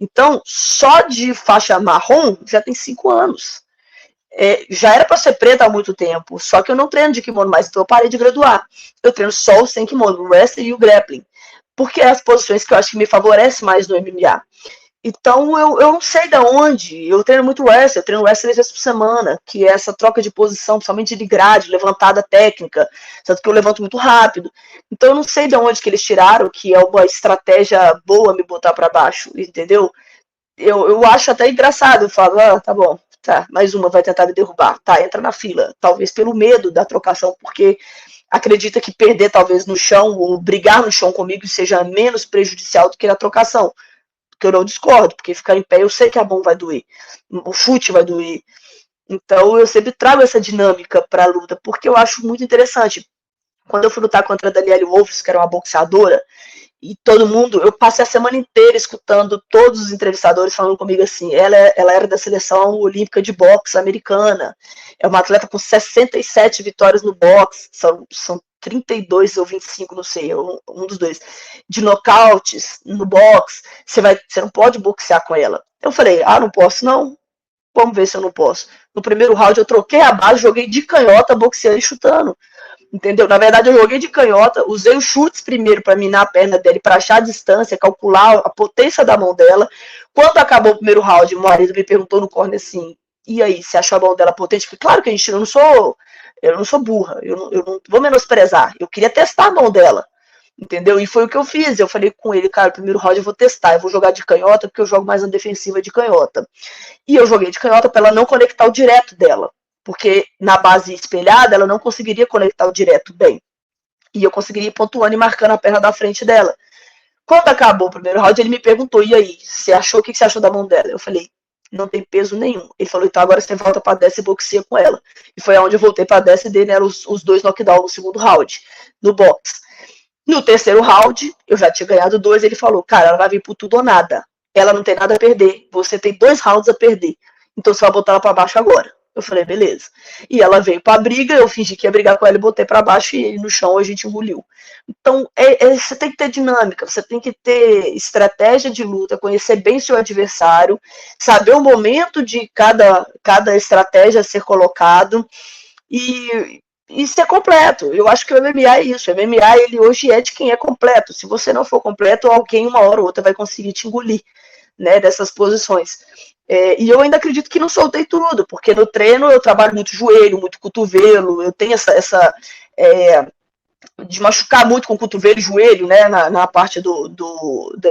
Então, só de faixa marrom já tem 5 anos. Já era para ser preta há muito tempo, só que eu não treino de kimono mais, então eu parei de graduar. Eu treino só o sem kimono, o wrestling e o grappling, porque é as posições que eu acho que me favorecem mais no MMA. Então eu não sei de onde, eu treino muito wrestling, eu treino wrestling 3 vezes por semana, que é essa troca de posição, principalmente de grade, levantada técnica, tanto que eu levanto muito rápido. Então eu não sei de onde que eles tiraram, que é uma estratégia boa me botar para baixo, entendeu? Eu acho até engraçado, eu falo, tá bom, tá, mais uma vai tentar me derrubar, tá, entra na fila, talvez pelo medo da trocação, porque acredita que perder talvez no chão, ou brigar no chão comigo seja menos prejudicial do que na trocação, porque eu não discordo, porque ficar em pé eu sei que a mão vai doer, o chute vai doer, então eu sempre trago essa dinâmica pra luta, porque eu acho muito interessante. Quando eu fui lutar contra a Danielle Wolfs, que era uma boxeadora, e todo mundo, eu passei a semana inteira escutando todos os entrevistadores falando comigo assim, ela era da seleção olímpica de boxe americana, é uma atleta com 67 vitórias no boxe, são 32 ou 25, não sei, um dos dois, de nocautes no boxe, você não pode boxear com ela. Eu falei, não posso não, vamos ver se eu não posso. No primeiro round eu troquei a base, joguei de canhota, boxeando e chutando. Entendeu? Na verdade, eu joguei de canhota, usei os chutes primeiro para minar a perna dele, para achar a distância, calcular a potência da mão dela. Quando acabou o primeiro round, meu marido me perguntou no corner assim: e aí, você achou a mão dela potente? Porque, claro que eu não sou burra, eu não vou menosprezar. Eu queria testar a mão dela, entendeu? E foi o que eu fiz. Eu falei com ele, cara, o primeiro round eu vou testar, eu vou jogar de canhota, porque eu jogo mais na defensiva de canhota. E eu joguei de canhota para ela não conectar o direto dela, porque na base espelhada ela não conseguiria conectar o direto bem. E eu conseguiria ir pontuando e marcando a perna da frente dela. Quando acabou o primeiro round, ele me perguntou, e aí, o que você achou da mão dela? Eu falei, não tem peso nenhum. Ele falou, então agora você volta pra desce e boxeia com ela. E foi onde eu voltei pra desce e dele eram os 2 knockdowns no segundo round, no boxe. No terceiro round, eu já tinha ganhado 2, ele falou, cara, ela vai vir por tudo ou nada. Ela não tem nada a perder, você tem 2 rounds a perder. Então você vai botar ela pra baixo agora. Eu falei, beleza. E ela veio pra briga, eu fingi que ia brigar com ela e botei pra baixo e ele no chão a gente engoliu. Então, você tem que ter dinâmica, você tem que ter estratégia de luta, conhecer bem seu adversário, saber o momento de cada estratégia ser colocado e ser completo. Eu acho que o MMA é isso. O MMA, ele hoje é de quem é completo. Se você não for completo, alguém uma hora ou outra vai conseguir te engolir, né, dessas posições. E eu ainda acredito que não soltei tudo, porque no treino eu trabalho muito joelho, muito cotovelo, eu tenho essa de machucar muito com o cotovelo e joelho, né, na parte do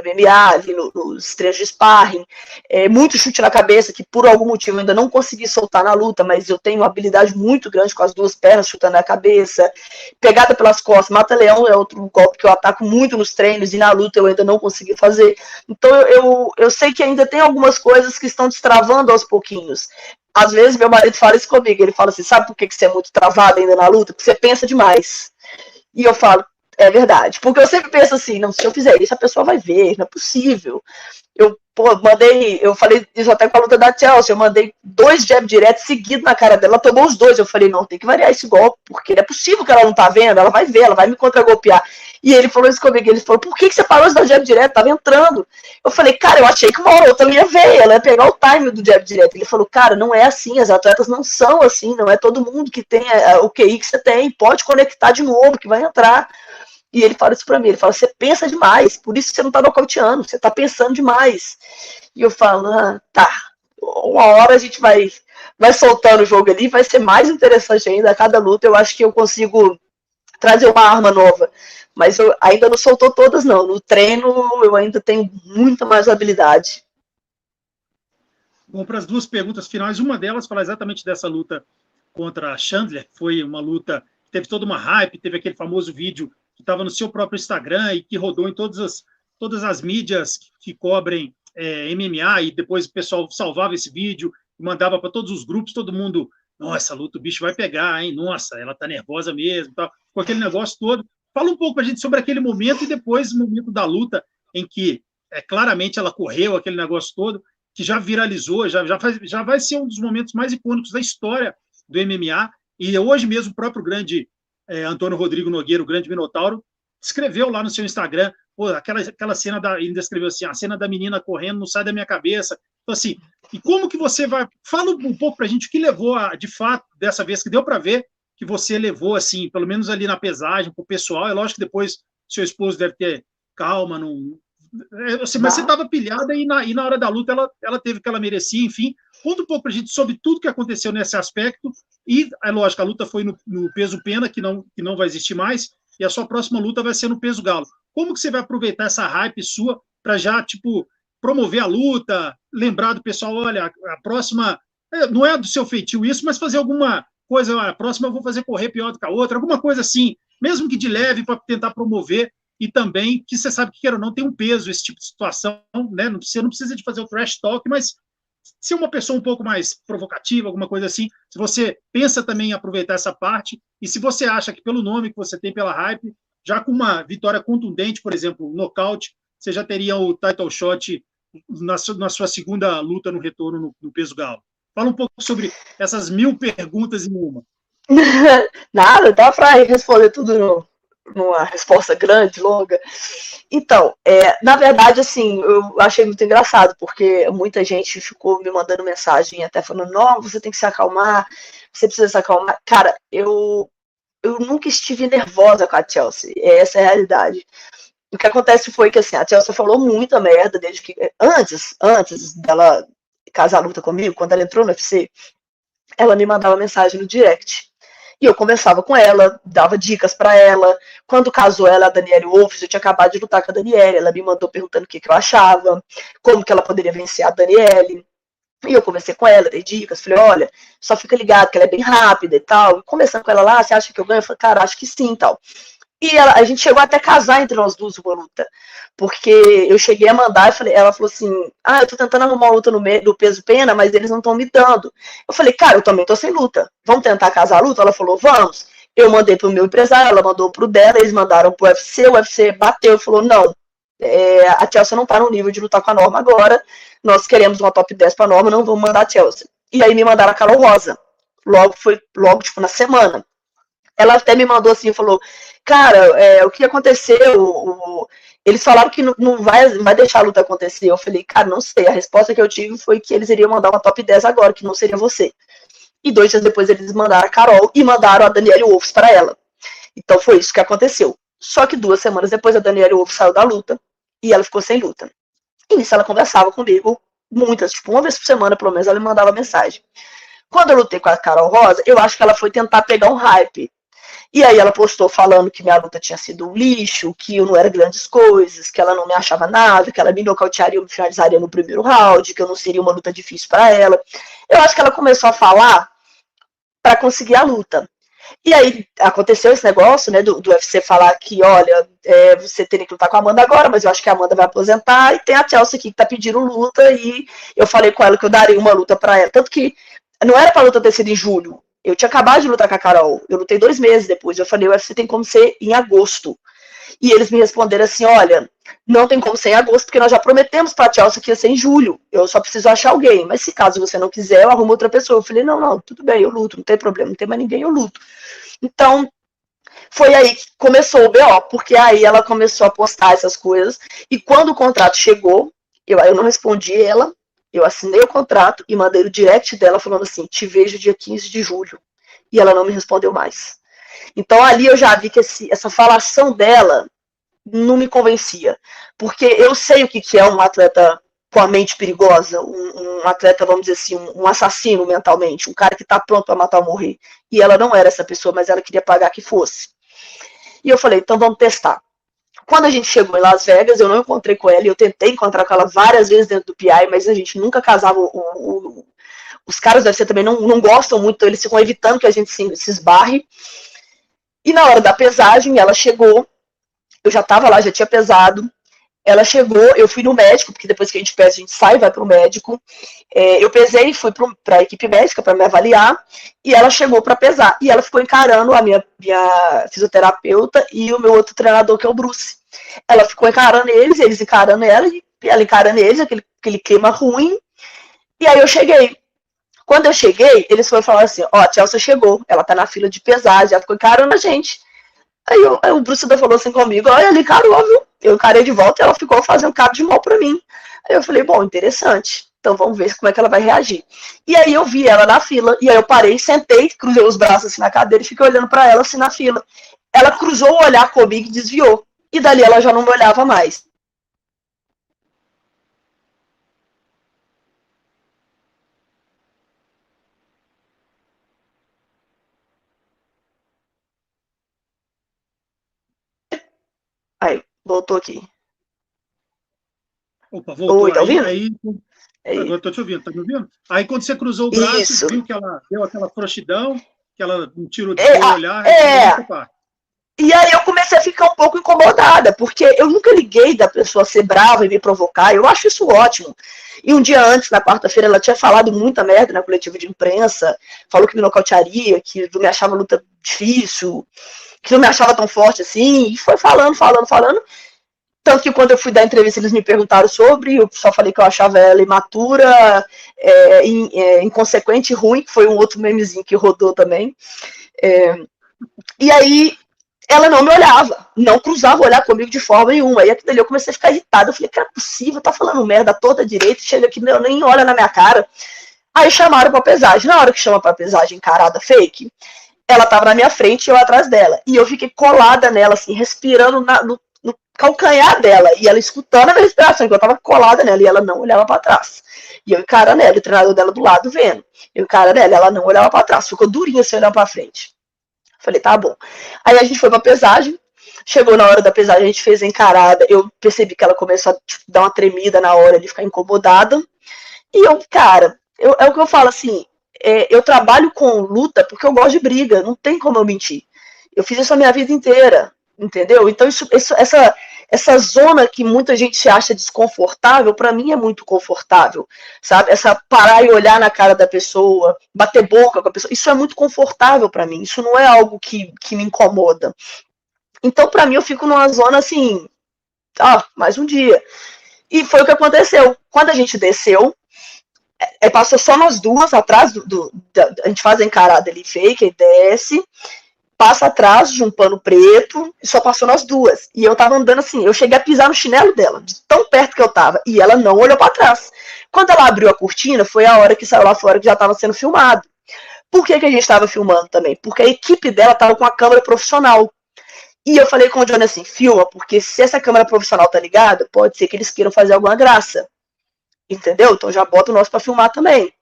MMA, ali nos treinos de sparring, muito chute na cabeça, que por algum motivo eu ainda não consegui soltar na luta, mas eu tenho uma habilidade muito grande com as 2 pernas chutando na cabeça, pegada pelas costas, mata-leão é outro golpe que eu ataco muito nos treinos, e na luta eu ainda não consegui fazer. Então eu sei que ainda tem algumas coisas que estão destravando aos pouquinhos. Às vezes meu marido fala isso comigo, ele fala assim, sabe por que você é muito travado ainda na luta? Porque você pensa demais. E eu falo, é verdade. Porque eu sempre penso assim, não, se eu fizer isso, a pessoa vai ver, não é possível. Eu falei isso até com a luta da Chelsea, eu mandei 2 jab diretos seguidos na cara dela, ela tomou os 2, eu falei, não, tem que variar esse golpe, porque não é possível que ela não tá vendo, ela vai ver, ela vai me contra-golpear. E ele falou isso comigo, ele falou, por que você parou de dar jab direto? Tava entrando. Eu falei, cara, eu achei que uma hora ou outra ia ver, ela ia pegar o time do jab direto. Ele falou, cara, não é assim, as atletas não são assim, não é todo mundo que tem o QI que você tem, pode conectar de novo, que vai entrar. E ele fala isso pra mim, ele fala, você pensa demais, por isso que você não tá nocauteando, você tá pensando demais. E eu falo, tá, uma hora a gente vai soltando o jogo ali, vai ser mais interessante ainda, a cada luta eu acho que eu consigo trazer uma arma nova. Mas eu ainda não soltou todas, não. No treino, eu ainda tenho muita mais habilidade.
Bom, para as duas perguntas finais, uma delas fala exatamente dessa luta contra a Chandler, foi uma luta que teve toda uma hype, teve aquele famoso vídeo que estava no seu próprio Instagram e que rodou em todas as mídias que cobrem MMA, e depois o pessoal salvava esse vídeo e mandava para todos os grupos, todo mundo, nossa, essa luta o bicho vai pegar, hein? Nossa, ela tá nervosa mesmo, tal, com aquele negócio todo. Fala um pouco para a gente sobre aquele momento e depois o momento da luta em que claramente ela correu, aquele negócio todo, que já viralizou, já vai ser um dos momentos mais icônicos da história do MMA, e hoje mesmo o próprio grande Antônio Rodrigo Nogueira, o grande Minotauro, escreveu lá no seu Instagram, pô, aquela cena, ainda escreveu assim, a cena da menina correndo não sai da minha cabeça. Então, assim, e como que você vai... Fala um pouco pra gente o que levou, de fato, dessa vez, que deu para ver que você levou, assim, pelo menos ali na pesagem, pro pessoal. É lógico que depois seu esposo deve ter calma, não... mas você estava pilhada e na hora da luta ela teve o que ela merecia, enfim. Conta um pouco pra gente sobre tudo que aconteceu nesse aspecto. E, é lógico, a luta foi no peso pena, que não vai existir mais, e a sua próxima luta vai ser no peso galo. Como que você vai aproveitar essa hype sua para já, tipo, promover a luta, lembrar do pessoal, olha, a próxima, não é do seu feitio isso, mas fazer alguma coisa, a próxima eu vou fazer correr pior do que a outra, alguma coisa assim, mesmo que de leve, para tentar promover, e também que você sabe que, queira ou não, tem um peso esse tipo de situação, né? Você não precisa de fazer o trash talk, mas ser uma pessoa um pouco mais provocativa, alguma coisa assim, se você pensa também em aproveitar essa parte, e se você acha que pelo nome que você tem, pela hype, já com uma vitória contundente, por exemplo, nocaute, você já teria o title shot na sua segunda luta no retorno no peso galo. Fala um pouco sobre essas 1000 perguntas em uma.
Nada, dá para responder tudo numa resposta grande, longa. Então, na verdade, assim, eu achei muito engraçado, porque muita gente ficou me mandando mensagem até falando, não, você tem que se acalmar, você precisa se acalmar. Cara, eu nunca estive nervosa com a Chelsea, essa é a realidade. O que acontece foi que, assim, a Chelsea falou muita merda desde que... Antes dela casar a luta comigo, quando ela entrou no UFC, ela me mandava mensagem no direct. E eu conversava com ela, dava dicas para ela. Quando casou ela, a Danielle Wolfs, eu tinha acabado de lutar com a Danielle. Ela me mandou perguntando o que eu achava, como que ela poderia vencer a Danielle. E eu conversei com ela, dei dicas, falei, olha, só fica ligado que ela é bem rápida e tal. E conversando com ela lá, você acha que eu ganho? Eu falei, cara, acho que sim e tal. E a gente chegou até a casar entre nós duas uma luta. Porque eu cheguei a mandar, ela falou assim, eu tô tentando arrumar uma luta no meio do peso pena, mas eles não estão me dando. Eu falei, cara, eu também tô sem luta. Vamos tentar casar a luta? Ela falou, vamos. Eu mandei pro meu empresário, ela mandou pro dela, eles mandaram pro UFC, o UFC bateu e falou, não, a Chelsea não tá no nível de lutar com a Norma agora, nós queremos uma top 10 pra Norma, não vamos mandar a Chelsea. E aí me mandaram a Carol Rosa. Logo, tipo, na semana. Ela até me mandou assim, falou, cara, o que aconteceu? Eles falaram que não vai deixar a luta acontecer. Eu falei, cara, não sei. A resposta que eu tive foi que eles iriam mandar uma top 10 agora, que não seria você. E 2 dias depois eles mandaram a Carol e mandaram a Danielle Wolfs para ela. Então foi isso que aconteceu. Só que 2 semanas depois a Danielle Wolfs saiu da luta e ela ficou sem luta. E nisso ela conversava comigo muitas, tipo, uma vez por semana pelo menos ela me mandava mensagem. Quando eu lutei com a Carol Rosa, eu acho que ela foi tentar pegar um hype. E aí ela postou falando que minha luta tinha sido um lixo, que eu não era grandes coisas, que ela não me achava nada, que ela me nocautearia, me finalizaria no primeiro round, que eu não seria uma luta difícil para ela. Eu acho que ela começou a falar para conseguir a luta. E aí aconteceu esse negócio, né, do UFC falar que, olha, você teria que lutar com a Amanda agora, mas eu acho que a Amanda vai aposentar, e tem a Chelsea aqui que tá pedindo luta, e eu falei com ela que eu daria uma luta para ela. Tanto que não era pra luta ter sido em julho. Eu tinha acabado de lutar com a Carol. Eu lutei 2 meses depois. Eu falei, o UFC tem como ser em agosto. E eles me responderam assim, olha, não tem como ser em agosto, porque nós já prometemos pra Chelsea que ia ser em julho. Eu só preciso achar alguém. Mas se caso você não quiser, eu arrumo outra pessoa. Eu falei, não, tudo bem, eu luto, não tem problema, não tem mais ninguém, eu luto. Então, foi aí que começou o BO, porque aí ela começou a postar essas coisas. E quando o contrato chegou, eu não respondi ela, eu assinei o contrato e mandei o direct dela falando assim, te vejo dia 15 de julho. E ela não me respondeu mais. Então ali eu já vi que essa falação dela não me convencia. Porque eu sei o que é um atleta com a mente perigosa, um atleta, vamos dizer assim, um assassino mentalmente, um cara que tá pronto para matar ou morrer. E ela não era essa pessoa, mas ela queria pagar que fosse. E eu falei, então vamos testar. Quando a gente chegou em Las Vegas, eu não encontrei com ela, e eu tentei encontrar com ela várias vezes dentro do PI, mas a gente nunca casava. Os caras deve ser também não gostam muito, então eles ficam evitando que a gente se esbarre. E na hora da pesagem, ela chegou, eu já estava lá, já tinha pesado. Ela chegou, eu fui no médico, porque depois que a gente pesa, a gente sai, vai para o médico. Eu pesei, fui para a equipe médica para me avaliar, e ela chegou para pesar. E ela ficou encarando a minha fisioterapeuta e o meu outro treinador, que é o Bruce. Ela ficou encarando eles encarando ela, e ela encarando eles, aquele clima ruim. E aí eu cheguei. Quando eu cheguei, eles foram falar assim, ó, a Chelsea chegou, ela tá na fila de pesagem, ela ficou encarando a gente. Aí o Bruce falou assim comigo, olha, ele encarou, viu? Eu encarei de volta e ela ficou fazendo cara de mal pra mim. Aí eu falei, bom, interessante. Então vamos ver como é que ela vai reagir. E aí eu vi ela na fila, e aí eu parei, sentei, cruzei os braços assim na cadeira e fiquei olhando pra ela assim na fila. Ela cruzou o olhar comigo e desviou. E dali ela já não me olhava mais. Aí, voltou aqui.
Opa, voltou.
Oi, tá ouvindo?
Agora eu tô te ouvindo, tá me ouvindo? Aí quando você cruzou o braço,
isso,
viu que ela deu aquela frouxidão, que ela não tirou de olhar,
e aí eu comecei a ficar um pouco incomodada, porque eu nunca liguei da pessoa ser brava e me provocar, eu acho isso ótimo. E um dia antes, na quarta-feira, ela tinha falado muita merda na coletiva de imprensa, falou que me nocautearia, que não me achava luta difícil, que não me achava tão forte assim, e foi falando. Tanto que quando eu fui dar entrevista, eles me perguntaram sobre, eu só falei que eu achava ela imatura, inconsequente e ruim, que foi um outro memezinho que rodou também. E aí, ela não me olhava, não cruzava o olhar comigo de forma nenhuma. Aí aquilo ali eu comecei a ficar irritada. Eu falei, que é possível, tá falando merda toda direita, chega aqui, nem olha na minha cara. Aí chamaram pra pesagem. Na hora que chama pra pesagem encarada fake, ela tava na minha frente e eu atrás dela. E eu fiquei colada nela, assim, respirando no calcanhar dela. E ela escutando a minha respiração, que eu tava colada nela, e ela não olhava pra trás. E eu encarando ela, o treinador dela do lado vendo. Eu encarando ela não olhava pra trás, ficou durinha sem olhar pra frente. Falei, tá bom. Aí a gente foi pra pesagem, chegou na hora da pesagem, a gente fez a encarada, eu percebi que ela começou a dar uma tremida na hora de ficar incomodada. E eu, cara, é o que eu falo assim, eu trabalho com luta porque eu gosto de briga, não tem como eu mentir. Eu fiz isso a minha vida inteira, entendeu? Então essa zona que muita gente se acha desconfortável, para mim é muito confortável, sabe? Essa parar e olhar na cara da pessoa, bater boca com a pessoa, isso é muito confortável para mim, isso não é algo que me incomoda. Então, para mim, eu fico numa zona assim, mais um dia. E foi o que aconteceu. Quando a gente desceu, passou só nós duas atrás a gente faz a encarada ali fake, e desce, passa atrás de um pano preto, e só passou nós duas. E eu tava andando assim, eu cheguei a pisar no chinelo dela, de tão perto que eu tava, e ela não olhou para trás. Quando ela abriu a cortina, foi a hora que saiu lá fora que já tava sendo filmado. Por que a gente tava filmando também? Porque a equipe dela tava com a câmera profissional. E eu falei com o Johnny assim, filma, porque se essa câmera profissional tá ligada, pode ser que eles queiram fazer alguma graça. Entendeu? Então já bota o nosso pra filmar também.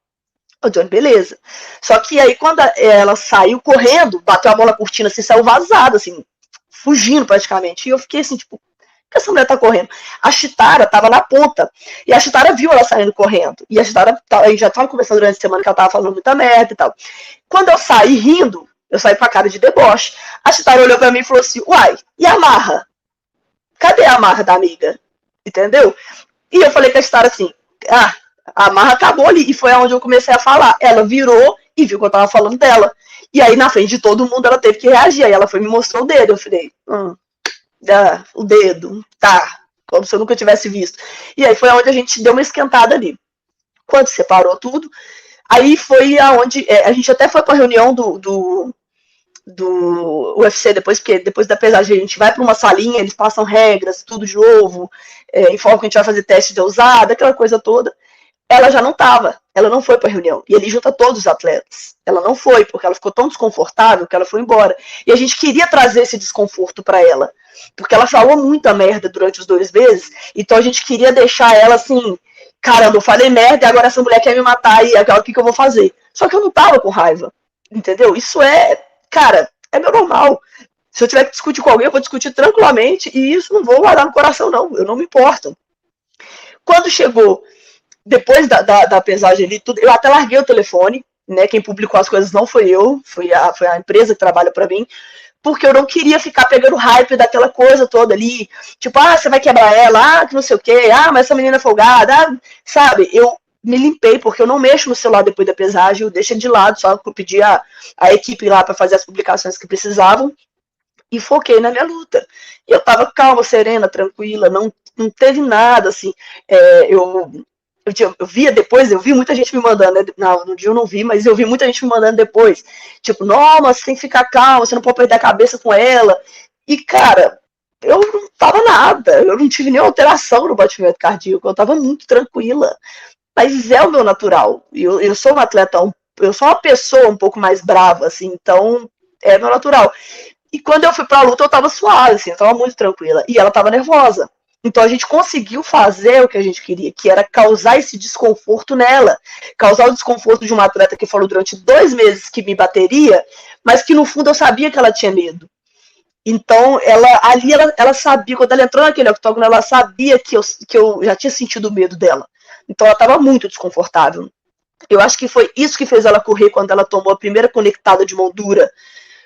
O Johnny, beleza. Só que aí quando ela saiu correndo, bateu a bola na cortina, assim, saiu vazada, assim, fugindo praticamente. E eu fiquei assim, tipo, que essa mulher tá correndo? A Chitara tava na ponta. E a Chitara viu ela saindo correndo. E a Chitara, a gente já tava conversando durante a semana que ela tava falando muita merda e tal. Quando eu saí rindo, eu saí com a cara de deboche. A Chitara olhou pra mim e falou assim, uai, e a marra? Cadê a marra da amiga? Entendeu? E eu falei com a Chitara assim, a marra acabou ali. E foi onde eu comecei a falar. Ela virou e viu que eu tava falando dela. E aí, na frente de todo mundo, ela teve que reagir. Aí ela foi me mostrou o dedo. Eu falei, o dedo, tá. Como se eu nunca tivesse visto. E aí foi onde a gente deu uma esquentada ali. Quando separou tudo, aí foi aonde a gente até foi para a reunião do UFC depois, porque depois da pesagem a gente vai para uma salinha, eles passam regras, tudo de novo, informam que a gente vai fazer teste de ousada, aquela coisa toda. Ela já não estava, ela não foi para a reunião. E ele junta todos os atletas. Ela não foi, porque ela ficou tão desconfortável que ela foi embora. E a gente queria trazer esse desconforto para ela, porque ela falou muita merda durante os 2 meses, então a gente queria deixar ela assim, caramba, eu falei merda e agora essa mulher quer me matar e agora o que eu vou fazer? Só que eu não tava com raiva, entendeu? Isso cara, é meu normal. Se eu tiver que discutir com alguém, eu vou discutir tranquilamente e isso não vou guardar no coração, não. Eu não me importo. Quando chegou, depois da pesagem ali, tudo, eu até larguei o telefone, né? Quem publicou as coisas não foi eu, foi a empresa que trabalha para mim, porque eu não queria ficar pegando hype daquela coisa toda ali, tipo, você vai quebrar ela, que não sei o quê, mas essa menina é folgada, sabe? Eu me limpei, porque eu não mexo no celular depois da pesagem, eu deixo de lado, só que eu pedi a equipe lá para fazer as publicações que precisavam, e foquei na minha luta. E eu tava calma, serena, tranquila, não teve nada, assim, eu via depois, eu vi muita gente me mandando, né? No dia eu não vi, mas eu vi muita gente me mandando depois. Tipo, nossa, você tem que ficar calma, você não pode perder a cabeça com ela. E, cara, eu não tava nada, eu não tive nenhuma alteração no batimento cardíaco, eu tava muito tranquila. Mas é o meu natural. Eu sou um atleta, eu sou uma pessoa um pouco mais brava, assim, então é meu natural. E quando eu fui pra luta, eu tava suave, assim, eu tava muito tranquila. E ela tava nervosa. Então a gente conseguiu fazer o que a gente queria, que era causar esse desconforto nela. Causar o desconforto de uma atleta que falou durante 2 meses que me bateria, mas que no fundo eu sabia que ela tinha medo. Então ela sabia, quando ela entrou naquele octógono, ela sabia que eu já tinha sentido o medo dela. Então ela estava muito desconfortável. Eu acho que foi isso que fez ela correr quando ela tomou a primeira conectada de mão dura,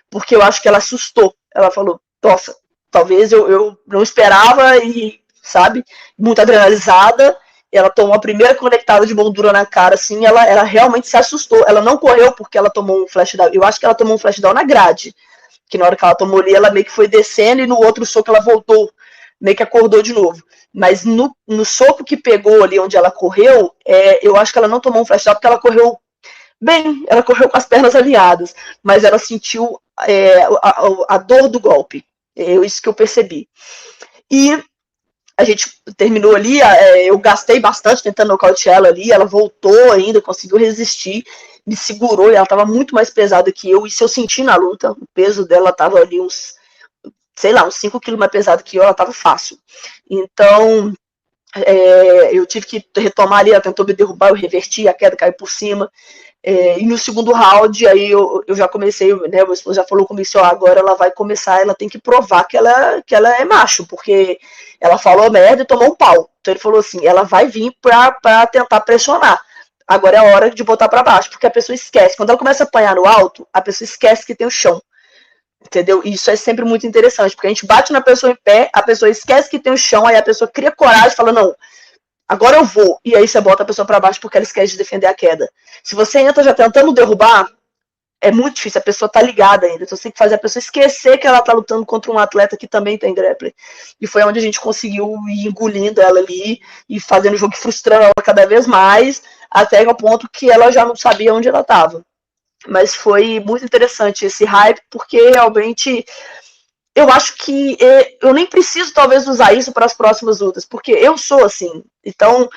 porque eu acho que ela assustou. Ela falou, nossa, talvez eu não esperava e, sabe, muito adrenalizada. Ela tomou a primeira conectada de mão dura na cara, assim, ela realmente se assustou. Ela não correu porque ela tomou um flashdown. Eu acho que ela tomou um flashdown na grade, que na hora que ela tomou ali, ela meio que foi descendo e no outro soco ela voltou, meio que acordou de novo. Mas no soco que pegou ali onde ela correu, eu acho que ela não tomou um flashdown porque ela correu bem, ela correu com as pernas alinhadas, mas ela sentiu a dor do golpe. Isso que eu percebi. E a gente terminou ali, eu gastei bastante tentando nocautear ela ali, ela voltou ainda, conseguiu resistir, me segurou, e ela estava muito mais pesada que eu, e se eu senti na luta, o peso dela estava ali uns 5 quilos mais pesado que eu, ela estava fácil. Então, eu tive que retomar ali, ela tentou me derrubar, eu reverti, a queda caiu por cima. E no segundo round, aí eu já comecei, né, o esposo já falou comigo assim, agora ela vai começar, ela tem que provar que ela é macho, porque ela falou merda e tomou um pau. Então ele falou assim, ela vai vir pra tentar pressionar. Agora é a hora de botar pra baixo, porque a pessoa esquece. Quando ela começa a apanhar no alto, a pessoa esquece que tem o chão. Entendeu? E isso é sempre muito interessante, porque a gente bate na pessoa em pé, a pessoa esquece que tem o chão, aí a pessoa cria coragem e fala, não, agora eu vou. E aí você bota a pessoa para baixo porque ela esquece de defender a queda. Se você entra já tentando derrubar, é muito difícil, a pessoa tá ligada ainda. Então você tem que fazer a pessoa esquecer que ela tá lutando contra um atleta que também tem grappling. E foi onde a gente conseguiu ir engolindo ela ali e fazendo o jogo, frustrando ela cada vez mais, até o ponto que ela já não sabia onde ela tava. Mas foi muito interessante esse hype, porque realmente eu acho que eu nem preciso talvez usar isso para as próximas lutas, porque eu sou assim. Então,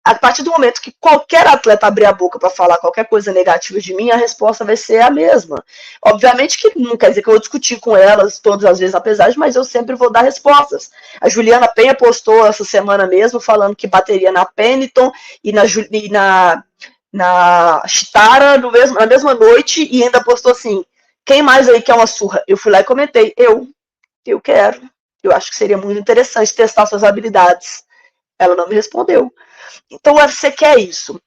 a partir do momento que qualquer atleta abrir a boca para falar qualquer coisa negativa de mim, a resposta vai ser a mesma. Obviamente que não quer dizer que eu vou discutir com elas todas as vezes, apesar de, mas eu sempre vou dar respostas. A Juliana Penha postou essa semana mesmo, falando que bateria na Pennington e na Chitara na mesma noite, e ainda postou assim, quem mais aí quer uma surra? Eu fui lá e comentei, eu quero. Eu acho que seria muito interessante testar suas habilidades. Ela não me respondeu. Então o UFC quer isso.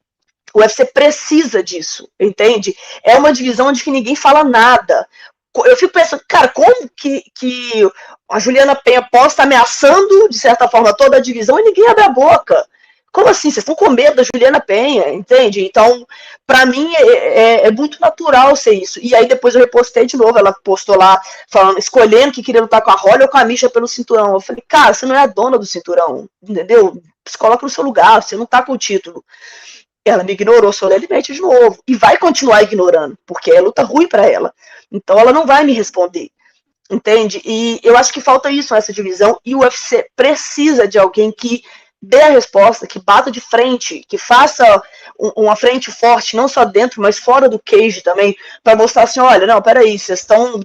O UFC precisa disso, entende? É uma divisão onde que ninguém fala nada. Eu fico pensando, cara, como que a Juliana Penha pode estar ameaçando, de certa forma, toda a divisão e ninguém abre a boca? Como assim? Vocês estão com medo da Juliana Penha, entende? Então, pra mim, é muito natural ser isso. E aí depois eu repostei de novo, ela postou lá, falando, escolhendo que queria lutar com a Holly ou com a Misha pelo cinturão. Eu falei, cara, você não é a dona do cinturão, entendeu? Se coloca no seu lugar, você não tá com o título. Ela me ignorou solenemente de novo. E vai continuar ignorando, porque é luta ruim pra ela. Então ela não vai me responder. Entende? E eu acho que falta isso nessa divisão. E o UFC precisa de alguém que dê a resposta, que bata de frente, que faça uma frente forte, não só dentro, mas fora do cage também, para mostrar assim, olha, não, peraí, vocês estão,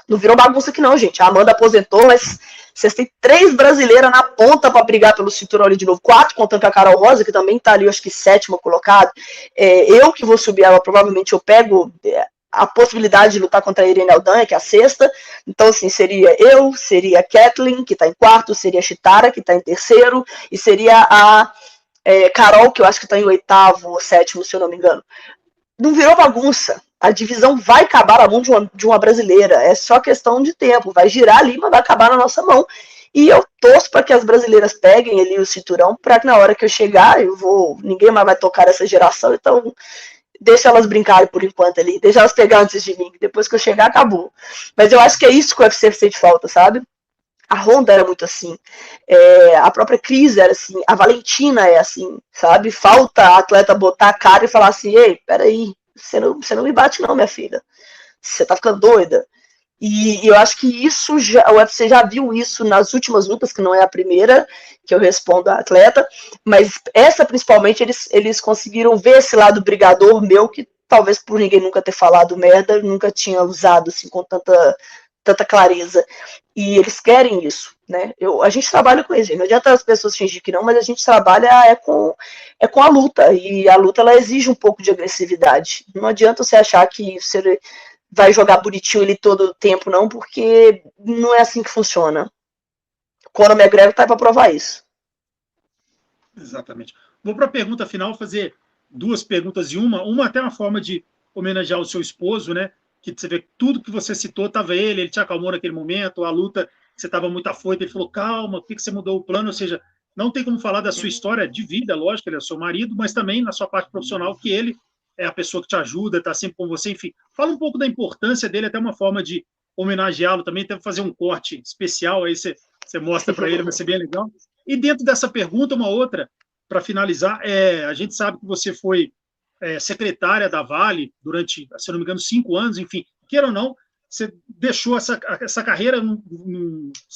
não virou bagunça aqui não, gente, a Amanda aposentou, mas vocês têm 3 brasileiras na ponta para brigar pelo cinturão ali de novo, 4, contando com a Carol Rosa, que também tá ali, eu acho que 7ª colocado, eu que vou subir ela, provavelmente eu pego a possibilidade de lutar contra a Irene Aldana, que é a sexta. Então, assim, seria eu, seria a Kathleen, que tá em quarto, seria a Chitara, que tá em terceiro, e seria a Carol, que eu acho que tá em oitavo ou sétimo, se eu não me engano. Não virou bagunça. A divisão vai acabar na mão de uma brasileira. É só questão de tempo. Vai girar ali, mas vai acabar na nossa mão. E eu torço para que as brasileiras peguem ali o cinturão, para que na hora que eu chegar, ninguém mais vai tocar essa geração, então deixa elas brincarem por enquanto ali, deixa elas pegar antes de mim, depois que eu chegar, acabou. Mas eu acho que é isso que o UFC sente falta, sabe? A Ronda era muito assim, a própria Cris era assim, a Valentina é assim, sabe? Falta a atleta botar a cara e falar assim, ei, peraí, você não me bate não, minha filha, você tá ficando doida. E eu acho que isso, o UFC já viu isso nas últimas lutas, que não é a primeira que eu respondo a atleta, mas essa principalmente eles conseguiram ver esse lado brigador meu, que talvez por ninguém nunca ter falado merda, nunca tinha usado assim com tanta clareza. E eles querem isso, né? A gente trabalha com isso, não adianta as pessoas fingir que não, mas a gente trabalha com a luta, e a luta ela exige um pouco de agressividade. Não adianta você achar que você vai jogar bonitinho ele todo o tempo, não, porque não é assim que funciona. Conor McGregor tá para provar isso.
Exatamente. Vou para a pergunta final, fazer duas perguntas e uma até uma forma de homenagear o seu esposo, né? Que você vê tudo que você citou, estava ele te acalmou naquele momento, a luta, você estava muito afoito, ele falou, calma, por que você mudou o plano? Ou seja, não tem como falar da sua história de vida, lógico, ele é seu marido, mas também na sua parte profissional, que ele é a pessoa que te ajuda, está sempre com você, enfim. Fala um pouco da importância dele, até uma forma de homenageá-lo também, até fazer um corte especial, aí você mostra para ele, vai ser bem legal. E dentro dessa pergunta, uma outra, para finalizar, a gente sabe que você foi secretária da Vale durante, se não me engano, 5 anos, enfim, queira ou não, você deixou essa carreira,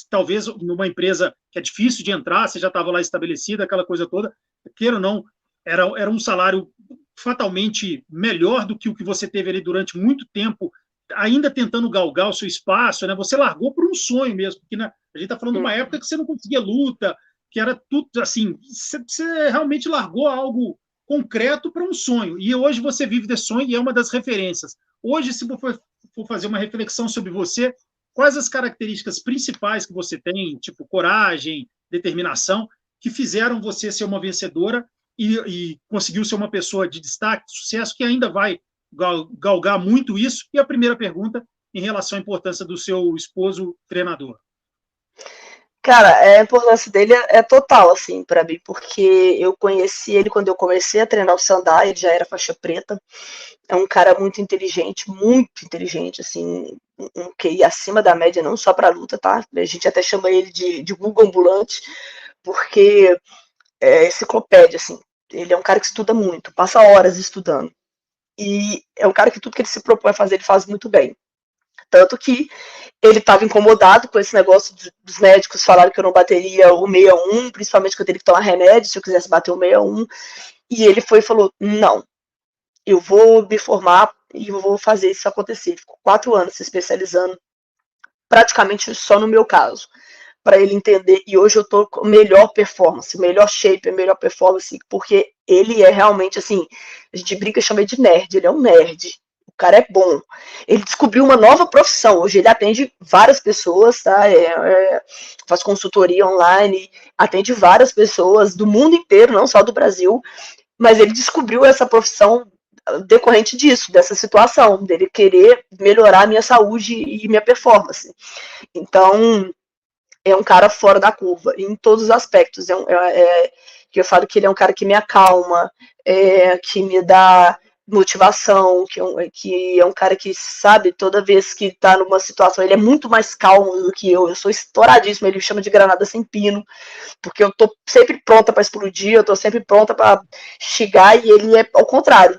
talvez, numa empresa que é difícil de entrar, você já estava lá estabelecida, aquela coisa toda, queira ou não, era um salário fatalmente melhor do que o que você teve ali durante muito tempo, ainda tentando galgar o seu espaço, né? Você largou por um sonho mesmo, porque a gente está falando de uma época que você não conseguia luta, que era tudo assim, você realmente largou algo concreto para um sonho, e hoje você vive desse sonho e é uma das referências. Hoje, se for fazer uma reflexão sobre você, quais as características principais que você tem, tipo coragem, determinação, que fizeram você ser uma vencedora e conseguiu ser uma pessoa de destaque, de sucesso, que ainda vai galgar muito isso? E a primeira pergunta, em relação à importância do seu esposo treinador.
Cara, a importância dele é total, assim, pra mim, porque eu conheci ele quando eu comecei a treinar o Sandai, ele já era faixa preta. É um cara muito inteligente, assim, um QI acima da média, não só pra luta, tá? A gente até chama ele de Google ambulante, porque enciclopédia, assim. Ele é um cara que estuda muito, passa horas estudando. E é um cara que tudo que ele se propõe a fazer, ele faz muito bem. Tanto que ele estava incomodado com esse negócio dos médicos falaram que eu não bateria o 61, principalmente que eu teria que tomar remédio se eu quisesse bater o 61. E ele foi e falou, não, eu vou me formar e eu vou fazer isso acontecer. Ele ficou 4 anos se especializando, praticamente só no meu caso, para ele entender. E hoje eu tô com melhor performance, melhor shape, melhor performance, porque ele é realmente assim, a gente brinca e chama ele de nerd, ele é um nerd. O cara é bom. Ele descobriu uma nova profissão. Hoje ele atende várias pessoas, tá? Faz consultoria online, atende várias pessoas do mundo inteiro, não só do Brasil. Mas ele descobriu essa profissão decorrente disso, dessa situação, dele querer melhorar a minha saúde e minha performance. Então, é um cara fora da curva, em todos os aspectos. Que eu falo que ele é um cara que me acalma, que me dá motivação, que é um cara que, sabe, toda vez que tá numa situação, ele é muito mais calmo do que eu sou estouradíssimo, ele me chama de granada sem pino, porque eu tô sempre pronta para explodir, eu tô sempre pronta para chegar, e ele é ao contrário,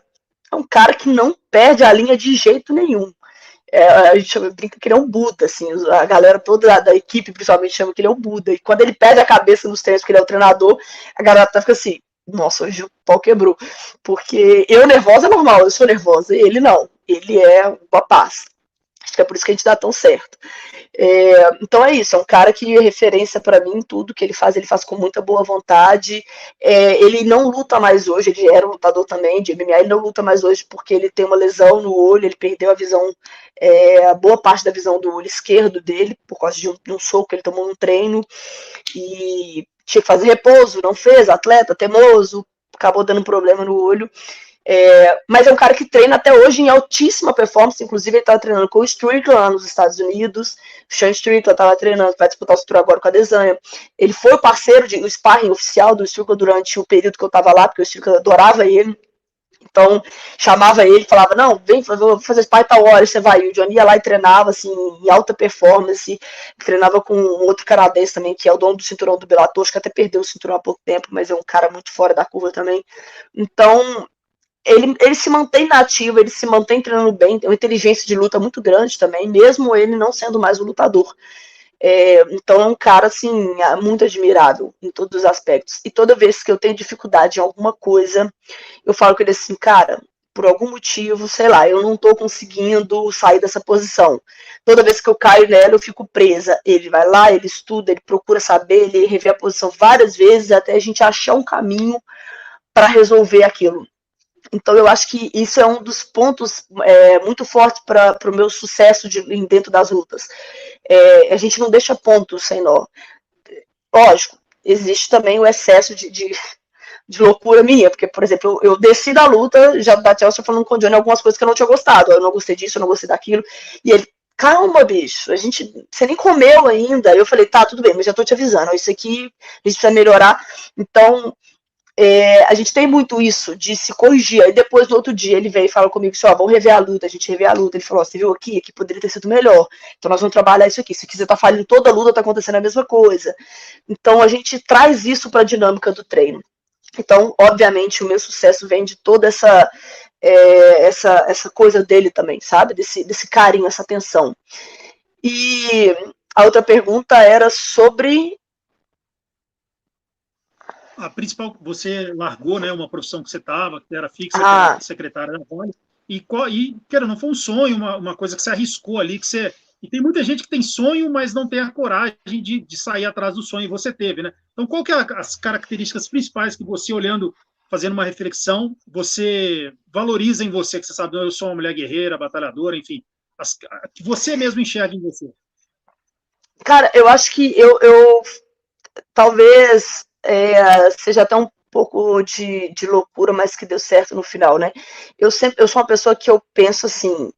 é um cara que não perde a linha de jeito nenhum. A gente brinca que ele é um Buda, assim, a galera toda da equipe principalmente chama que ele é um Buda, e quando ele perde a cabeça nos treinos, porque ele é o treinador, a galera fica assim, nossa, hoje o pau quebrou, porque eu nervosa é normal, eu sou nervosa, ele não, ele é uma paz. Acho que é por isso que a gente dá tão certo. Então é isso, é um cara que é referência para mim em tudo que ele faz com muita boa vontade. Ele não luta mais hoje, ele era um lutador também de MMA, ele não luta mais hoje porque ele tem uma lesão no olho, ele perdeu a visão, a boa parte da visão do olho esquerdo dele, por causa de um soco que ele tomou no treino, e tinha que fazer repouso, não fez, atleta, teimoso, acabou dando problema no olho. Mas é um cara que treina até hoje em altíssima performance, inclusive ele estava treinando com o Strickland lá nos Estados Unidos, o Sean Strickland estava treinando, vai disputar o cinturão agora com a Adesanya. Ele foi o parceiro, o sparring oficial do Strickland durante o período que eu estava lá, porque o Strickland adorava ele, então chamava ele, falava, não, vem, vou fazer sparring tal hora, você vai, e o Johnny ia lá e treinava, assim, em alta performance, treinava com um outro canadense também, que é o dono do cinturão do Bellator, acho que até perdeu o cinturão há pouco tempo, mas é um cara muito fora da curva também. Então ele se mantém nativo, ele se mantém treinando bem, tem uma inteligência de luta muito grande também, mesmo ele não sendo mais um lutador. Então é um cara, assim, muito admirável em todos os aspectos. E toda vez que eu tenho dificuldade em alguma coisa, eu falo com ele assim, cara, por algum motivo, sei lá, eu não tô conseguindo sair dessa posição. Toda vez que eu caio nela, eu fico presa. Ele vai lá, ele estuda, ele procura saber, ele revê a posição várias vezes, até a gente achar um caminho para resolver aquilo. Então eu acho que isso é um dos pontos muito fortes para o meu sucesso dentro das lutas. A gente não deixa pontos sem nó. Lógico, existe também o excesso de loucura minha, porque, por exemplo, eu desci da luta, já da Chelsea falando com o Johnny algumas coisas que eu não tinha gostado. Eu não gostei disso, eu não gostei daquilo. E ele, calma, bicho, você nem comeu ainda. Eu falei, tá, tudo bem, mas já tô te avisando, isso aqui a gente precisa melhorar. Então, a gente tem muito isso de se corrigir. Aí depois, no outro dia, ele veio e falou comigo assim, vamos rever a luta. A gente revê a luta. Ele falou, você viu aqui poderia ter sido melhor. Então nós vamos trabalhar isso aqui. Se quiser tá falhando toda a luta, tá acontecendo a mesma coisa. Então a gente traz isso para a dinâmica do treino. Então, obviamente, o meu sucesso vem de toda essa coisa dele também, sabe? Desse carinho, essa atenção. E a outra pergunta era sobre...
A principal, você largou, né, uma profissão que você estava, que era fixa, que era secretária da Vale, e não foi um sonho, uma coisa que você arriscou ali, e tem muita gente que tem sonho, mas não tem a coragem de sair atrás do sonho, e você teve, né? Então, qual que é as características principais que você, olhando, fazendo uma reflexão, você valoriza em você, que você sabe, eu sou uma mulher guerreira, batalhadora, enfim, que você mesmo enxerga em você?
Cara, eu acho que eu talvez seja até um pouco de loucura, mas que deu certo no final, né? Eu sou uma pessoa que eu penso assim,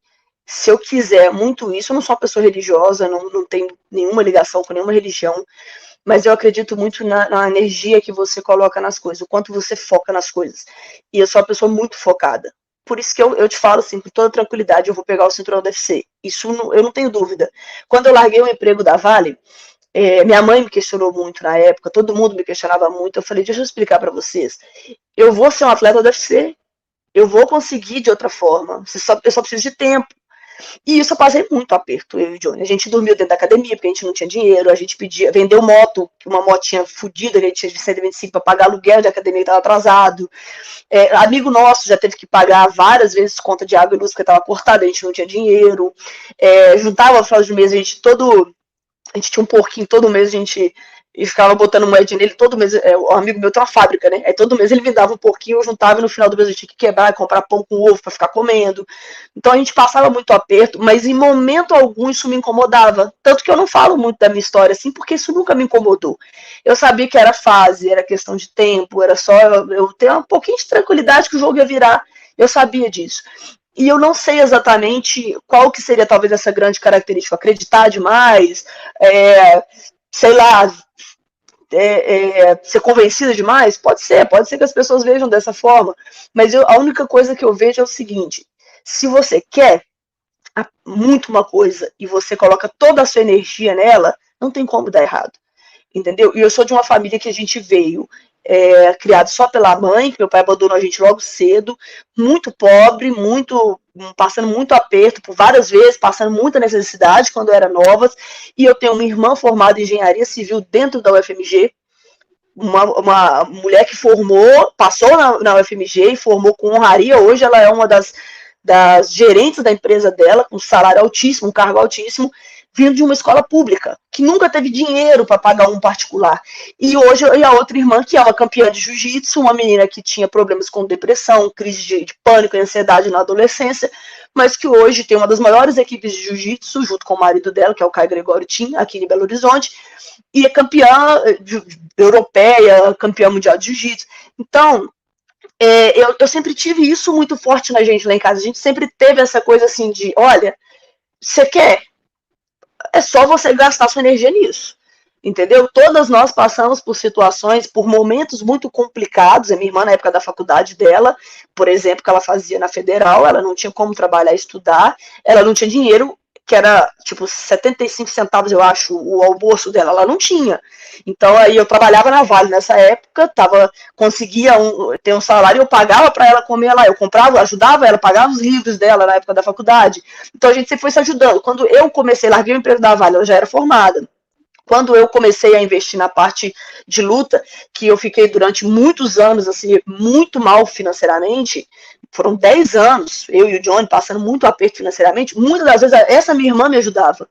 se eu quiser muito isso, eu não sou uma pessoa religiosa, não tenho nenhuma ligação com nenhuma religião, mas eu acredito muito na energia que você coloca nas coisas, o quanto você foca nas coisas. E eu sou uma pessoa muito focada. Por isso que eu te falo assim, com toda tranquilidade, eu vou pegar o cinturão do UFC. Isso eu não tenho dúvida. Quando eu larguei o emprego da Vale, minha mãe me questionou muito na época, todo mundo me questionava muito. Eu falei, deixa eu explicar para vocês. Eu vou ser um atleta do UFC, eu vou conseguir de outra forma. Eu só preciso de tempo. E isso eu passei muito aperto, eu e o Johnny. A gente dormiu dentro da academia, porque a gente não tinha dinheiro, a gente vendeu moto, uma motinha fodida, que a gente tinha de 125 para pagar aluguel de academia que estava atrasado. Amigo nosso já teve que pagar várias vezes conta de água e luz porque estava cortada, a gente não tinha dinheiro. Juntava no final de mês, a gente tinha um porquinho, todo mês a gente ficava botando moedinha nele, todo mês, o amigo meu tem uma fábrica, né, aí todo mês ele me dava um porquinho, eu juntava e no final do mês eu tinha que quebrar, comprar pão com ovo pra ficar comendo, então a gente passava muito aperto, mas em momento algum isso me incomodava, tanto que eu não falo muito da minha história assim, porque isso nunca me incomodou, eu sabia que era fase, era questão de tempo, era só eu ter um pouquinho de tranquilidade que o jogo ia virar, eu sabia disso. E eu não sei exatamente qual que seria talvez essa grande característica, acreditar demais, sei lá, ser convencida demais, pode ser que as pessoas vejam dessa forma, mas a única coisa que eu vejo é o seguinte, se você quer muito uma coisa e você coloca toda a sua energia nela, não tem como dar errado, entendeu? E eu sou de uma família que a gente veio criado só pela mãe, que meu pai abandonou a gente logo cedo, muito pobre, passando muito aperto por várias vezes, passando muita necessidade quando era nova, e eu tenho uma irmã formada em engenharia civil dentro da UFMG, uma mulher que passou na UFMG e formou com honraria, hoje ela é uma das das gerentes da empresa dela, com um salário altíssimo, um cargo altíssimo, vindo de uma escola pública, que nunca teve dinheiro para pagar um particular. E hoje, e a outra irmã, que é uma campeã de jiu-jitsu, uma menina que tinha problemas com depressão, crise de pânico e ansiedade na adolescência, mas que hoje tem uma das maiores equipes de jiu-jitsu, junto com o marido dela, que é o Caio Gregório Tim, aqui em Belo Horizonte, e é campeã europeia, campeã mundial de jiu-jitsu. Então, eu sempre tive isso muito forte na gente lá em casa. A gente sempre teve essa coisa assim de, olha, você quer? É só você gastar sua energia nisso. Entendeu? Todas nós passamos por situações, por momentos muito complicados. A minha irmã, na época da faculdade dela, por exemplo, que ela fazia na Federal, ela não tinha como trabalhar e estudar, ela não tinha dinheiro, que era tipo 75 centavos, eu acho, o almoço dela, ela não tinha. Então aí eu trabalhava na Vale nessa época, conseguia ter um salário, eu pagava para ela comer lá, eu comprava, ajudava ela, pagava os livros dela na época da faculdade. Então a gente sempre foi se ajudando. Quando eu comecei, larguei o emprego da Vale, ela já era formada. Quando eu comecei a investir na parte de luta, que eu fiquei durante muitos anos, assim, muito mal financeiramente, foram 10 anos, eu e o Johnny passando muito aperto financeiramente, muitas das vezes essa minha irmã me ajudava,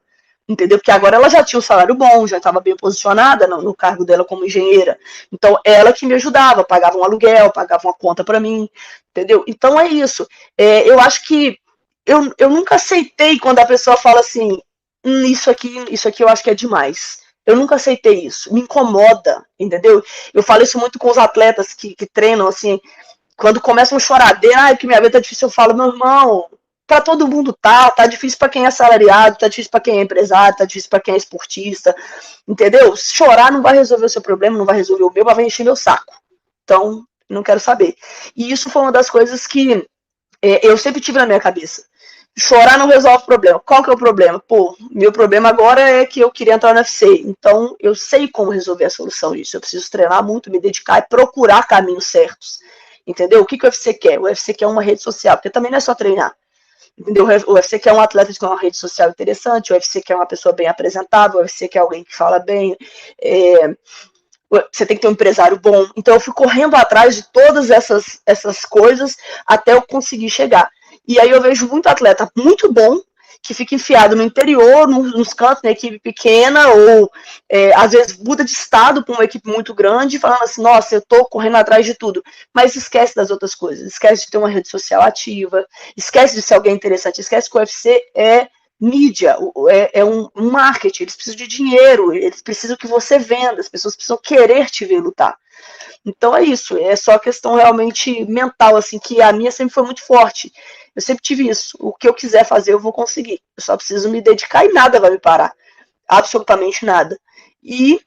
entendeu? Porque agora ela já tinha um salário bom, já estava bem posicionada no cargo dela como engenheira, então ela que me ajudava, pagava um aluguel, pagava uma conta para mim, entendeu? Então é isso. Eu acho que eu nunca aceitei quando a pessoa fala assim, isso aqui eu acho que é demais. Eu nunca aceitei isso, me incomoda, entendeu? Eu falo isso muito com os atletas que treinam, assim, quando começam a chorar, que minha vida tá difícil, eu falo, meu irmão, pra todo mundo tá difícil pra quem é assalariado, tá difícil pra quem é empresário, tá difícil pra quem é esportista, entendeu? Chorar não vai resolver o seu problema, não vai resolver o meu, mas vai encher meu saco. Então, não quero saber. E isso foi uma das coisas que eu sempre tive na minha cabeça. Chorar não resolve o problema. Qual que é o problema? Pô, meu problema agora é que eu queria entrar no UFC. Então, eu sei como resolver a solução disso. Eu preciso treinar muito, me dedicar e procurar caminhos certos. Entendeu? O que o UFC quer? O UFC quer uma rede social, porque também não é só treinar. Entendeu? O UFC quer um atleta com uma rede social interessante, o UFC quer uma pessoa bem apresentável, o UFC quer alguém que fala bem, você tem que ter um empresário bom. Então, eu fui correndo atrás de todas essas coisas até eu conseguir chegar. E aí eu vejo muito atleta muito bom, que fica enfiado no interior, nos cantos, na equipe pequena, ou às vezes muda de estado para uma equipe muito grande, falando assim, nossa, eu tô correndo atrás de tudo. Mas esquece das outras coisas, esquece de ter uma rede social ativa, esquece de ser alguém interessante, esquece que o UFC é mídia, é um marketing, eles precisam de dinheiro, eles precisam que você venda, as pessoas precisam querer te ver lutar. Então é isso, é só questão realmente mental, assim, que a minha sempre foi muito forte. Eu sempre tive isso. O que eu quiser fazer, eu vou conseguir. Eu só preciso me dedicar e nada vai me parar. Absolutamente nada. E,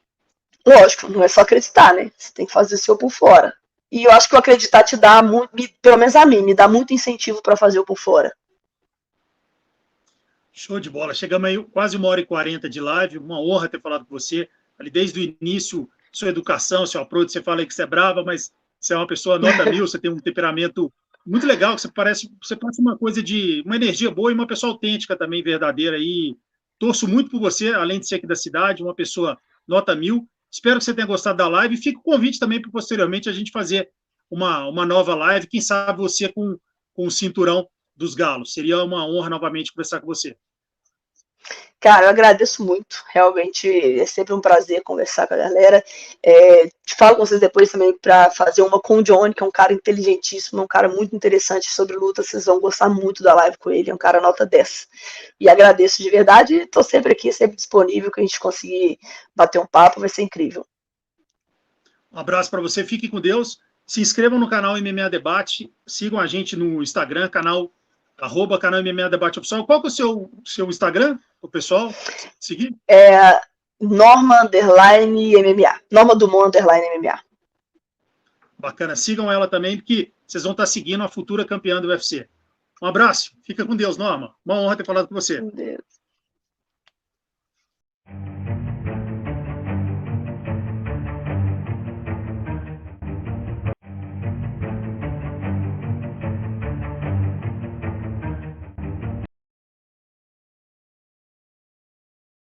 lógico, não é só acreditar, né? Você tem que fazer o seu por fora. E eu acho que o acreditar te dá muito, pelo menos a mim, me dá muito incentivo para fazer o por fora.
Show de bola. Chegamos aí quase 1h40 de live. Uma honra ter falado com você. Ali desde o início, sua educação, seu approach, você fala aí que você é brava, mas você é uma pessoa nota 1000, você tem um temperamento muito legal, que você passa uma coisa de uma energia boa e uma pessoa autêntica também, verdadeira. E torço muito por você, além de ser aqui da cidade, uma pessoa nota 1000. Espero que você tenha gostado da live. Fica o convite também para posteriormente a gente fazer uma nova live. Quem sabe você com o cinturão dos galos. Seria uma honra novamente conversar com você.
Cara, eu agradeço muito, realmente é sempre um prazer conversar com a galera. Falo com vocês depois também para fazer uma com o Johnny, que é um cara inteligentíssimo, um cara muito interessante sobre luta. Vocês vão gostar muito da live com ele, é um cara nota 10. E agradeço de verdade, estou sempre aqui, sempre disponível, que a gente conseguir bater um papo, vai ser incrível.
Um abraço para você, fique com Deus. Se inscrevam no canal MMA Debate, sigam a gente no Instagram, canal MMA Debate Oficial. Qual que é o seu Instagram, o pessoal seguir?
Norma_MMA. Norma Dumont_MMA.
Bacana, sigam ela também, porque vocês vão estar seguindo a futura campeã do UFC. Um abraço, fica com Deus, Norma. Uma honra ter falado com você.
Com Deus.